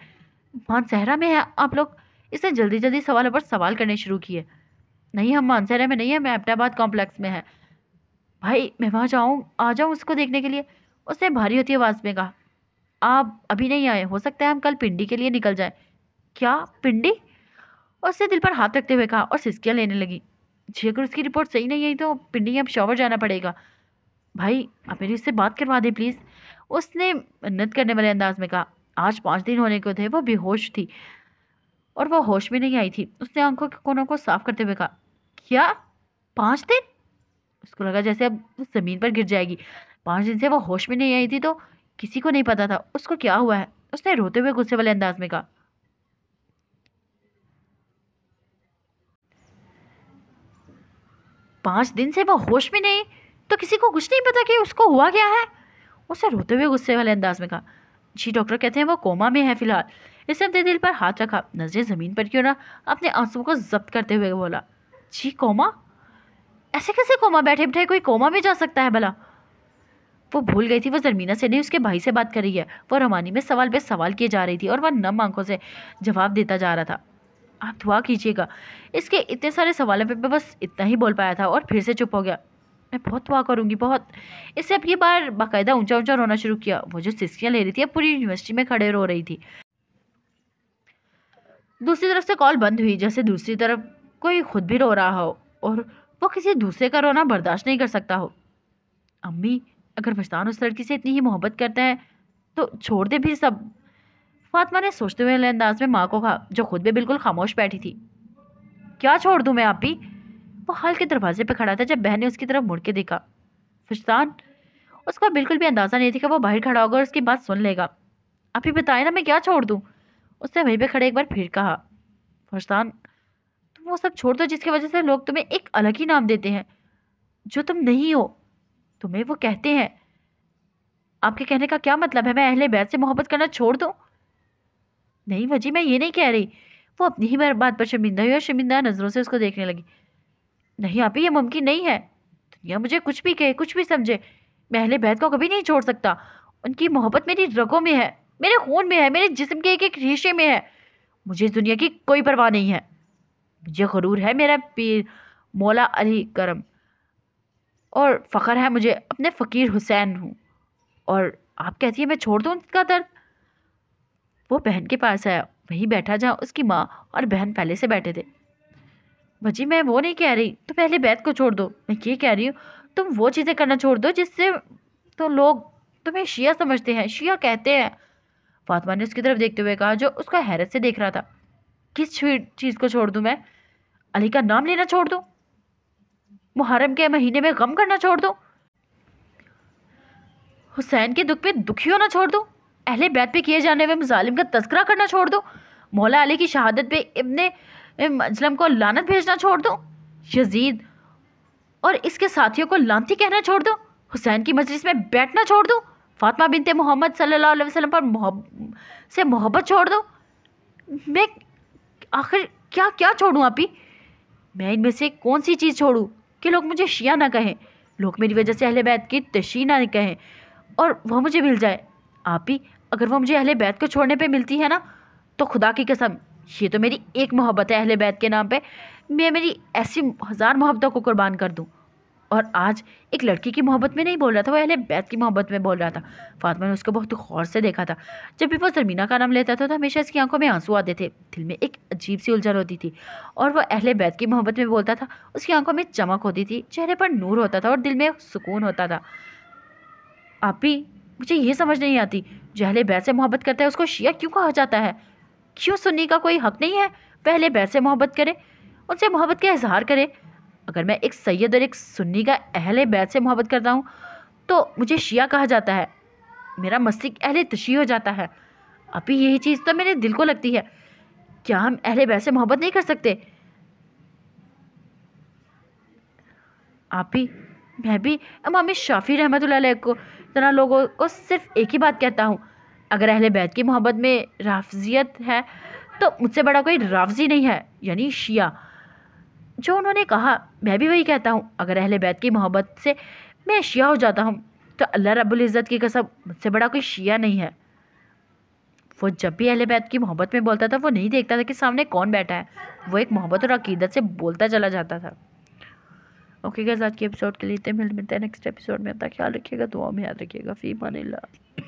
मानसहरा में है आप लोग? इसने जल्दी जल्दी सवालों पर सवाल करने शुरू किए। नहीं, हम मानसहरा में नहीं है, मैं अहमदाबाद कॉम्प्लेक्स में है। भाई मैं वहाँ जाऊँ, आ जाऊँ उसको देखने के लिए? उसने भारी होती आवाज़ में कहा। आप अभी नहीं आए, हो सकता है हम कल पिंडी के लिए निकल जाएं। क्या पिंडी? उसने दिल पर हाथ रखते हुए कहा और सिसकियाँ लेने लगी। जी अगर उसकी रिपोर्ट सही नहीं आई तो पिंडी अब शॉवर जाना पड़ेगा। भाई आप मेरी उससे बात करवा दें प्लीज़, उसने मिन्नत करने वाले अंदाज में कहा। आज 5 दिन होने को थे, वो बेहोश थी और वो होश में नहीं आई थी। उसने आंखों के कोनों को साफ करते हुए कहा। क्या 5 दिन? उसको लगा जैसे अब वो जमीन पर गिर जाएगी। 5 दिन से वो होश में नहीं आई थी तो किसी को नहीं पता था उसको क्या हुआ है। उसने रोते हुए गुस्से वाले अंदाज में कहा। 5 दिन से वो होश में नहीं तो किसी को कुछ नहीं पता कि उसको हुआ क्या है? उसे रोते हुए गुस्से वाले अंदाज में कहा। जी डॉक्टर कहते हैं वो कोमा में है फिलहाल। इसने अपने दिल पर हाथ रखा, नजरें जमीन पर क्यों ना, अपने आंसुओं को जब्त करते हुए बोला। जी कोमा? ऐसे कैसे कोमा? बैठे बैठे कोई कोमा में जा सकता है भला? वो भूल गई थी वो जरमीना से नहीं उसके भाई से बात कर रही है। वो रमानी में सवाल पे सवाल किए जा रही थी और वह नम आंखों से जवाब देता जा रहा था। आप दुआ कीजिएगा। इसके इतने सारे सवालों पे बस इतना ही बोल पाया था और फिर से चुप हो गया। मैं बहुत दुआ करूंगी, बहुत। इससे अब ये बार बाकायदा ऊंचा ऊंचा रोना शुरू किया। वो जो सिस्कियां ले रही थी अब पूरी यूनिवर्सिटी में खड़े रो रही थी। दूसरी तरफ से कॉल बंद हुई, जैसे दूसरी तरफ कोई खुद भी रो रहा हो और वो किसी दूसरे का रोना बर्दाश्त नहीं कर सकता हो। अम्मी, अगर फरसान उस लड़की से इतनी ही मोहब्बत करता है तो छोड़ दे भी सब। फातिमा ने सोचते हुए अंदाज में माँ को कहा, जो खुद भी बिल्कुल खामोश बैठी थी। क्या छोड़ दूं मैं आप भी? वो हाल के दरवाजे पे खड़ा था जब बहन ने उसकी तरफ मुड़ के देखा। फरसान? उसका बिल्कुल भी अंदाजा नहीं था कि वो बाहर खड़ा होगा और उसकी बात सुन लेगा। आप ही बताए ना, मैं क्या छोड़ दूं? उसने वहीं पे खड़े एक बार फिर कहा। फरसान, तुम वो सब छोड़ दो जिसकी वजह से लोग तुम्हें एक अलग ही नाम देते हैं जो तुम नहीं हो। तुम्हें वो कहते हैं। आपके कहने का क्या मतलब है? मैं अहले बैत से मोहब्बत करना छोड़ दूं? नहीं वजी, मैं ये नहीं कह रही। वो अपनी ही बात पर शर्मिंदा हुई और शर्मिंदा नजरों से उसको देखने लगी। नहीं आप ही, ये मुमकिन नहीं है। दुनिया मुझे कुछ भी कहे, कुछ भी समझे, मैं अहले बैत को कभी नहीं छोड़ सकता। उनकी मोहब्बत मेरी रगों में है, मेरे खून में है, मेरे जिस्म के एक एक रेशे में है। मुझे इस दुनिया की कोई परवाह नहीं है। मुझे गरूर है मेरा पीर मौला अली करम, और फ़ख्र है मुझे अपने फ़कीर हुसैन हूँ। और आप कहती है मैं छोड़ दूँ उसका दर्द? वो बहन के पास आया, वहीं बैठा जहाँ उसकी माँ और बहन पहले से बैठे थे। भजी मैं वो नहीं कह रही तो पहले बैत को छोड़ दो। मैं ये कह रही हूँ तुम वो चीज़ें करना छोड़ दो जिससे तो लोग तुम्हें शिया समझते हैं, शिया कहते हैं। फातिमा ने उसकी तरफ देखते हुए कहा, जो उसका हैरत से देख रहा था। किस चीज़ को छोड़ दूँ मैं? अली का नाम लेना छोड़ दूँ? मुहर्रम के महीने में गम करना छोड़ दूँ? हुसैन के दुख पे दुखी होना छोड़ दूँ? अहले बैत पे किए जाने वाले मजालिम का तस्करा करना छोड़ दूँ? मौला अली की शहादत पे इब्ने मजलम को लानत भेजना छोड़ दूँ? यजीद और इसके साथियों को लानती कहना छोड़ दूँ? हुसैन की मजलिस में बैठना छोड़ दूँ? फातिमा बिनते मोहम्मद सल्लल्लाहु अलैहि वसल्लम पर मोहब्बत छोड़ दूँ? मैं आखिर क्या क्या छोड़ूँ आप ही? मैं इनमें से कौन सी चीज़ छोड़ूँ कि लोग मुझे शिया ना कहें, लोग मेरी वजह से अहले बैत की तशरीह ना कहें और वह मुझे मिल जाए? आप ही, अगर वो मुझे अहले बैत को छोड़ने पे मिलती है ना, तो खुदा की कसम, ये तो मेरी एक मोहब्बत है अहले बैत के नाम पे, मैं मेरी ऐसी 1000 मोहब्बतों को कुर्बान कर दूँ। और आज एक लड़की की मोहब्बत में नहीं बोल रहा था, वो अहले बैत की मोहब्बत में बोल रहा था। फातिमा ने उसको बहुत गौर से देखा था। जब भी वो ज़रमीना का नाम लेता था तो हमेशा इसकी आंखों में आंसू आते थे, दिल में एक अजीब सी उलझन होती थी। और वह अहले बैत की मोहब्बत में बोलता था, उसकी आंखों में चमक होती थी, चेहरे पर नूर होता था और दिल में सुकून होता था। आप ही, मुझे ये समझ नहीं आती, जो अहले बैत से मोहब्बत करता है उसको शिया क्यों कहा जाता है? क्यों सुन्नी का कोई हक नहीं है वह अहले बैत से मोहब्बत करे, उनसे मोहब्बत का इजहार करे? अगर मैं एक सैयद और एक सुन्नी का अहले बैत से मोहब्बत करता हूँ तो मुझे शिया कहा जाता है। میرا مستق اہل تشیع ہو جاتا ہے۔ ابھی یہی چیز تو میرے دل کو لگتی ہے، کیا ہم اہل بیت سے محبت نہیں کر سکتے؟ آپ ہی میں بھی امام شافعی رحمۃ اللہ علیہ کو طرح لوگوں کو صرف ایک ہی بات کہتا ہوں، اگر اہل بیت کی محبت میں رافضیت ہے تو مجھ سے بڑا کوئی رافضی نہیں ہے، یعنی شیعہ۔ جو انہوں نے کہا میں بھی وہی کہتا ہوں، اگر اہل بیت کی محبت سے میں شیعہ ہو جاتا ہوں تو اللہ رب العزت کی قسم مجھ سے بڑا کوئی شیعہ نہیں ہے۔ وہ جب بھی اہل بیت کی محبت میں بولتا تھا وہ نہیں دیکھتا تھا کہ سامنے کون بیٹھا ہے، وہ ایک محبت اور عقیدت سے بولتا چلا جاتا تھا۔ اوکے گائز، آج کے ایپیسوڈ کے لیے ملتے ہیں نیکسٹ ایپیسوڈ میں۔ اپنا خیال رکھیے گا، دعا میں یاد رکھیے گا، فی امان اللہ۔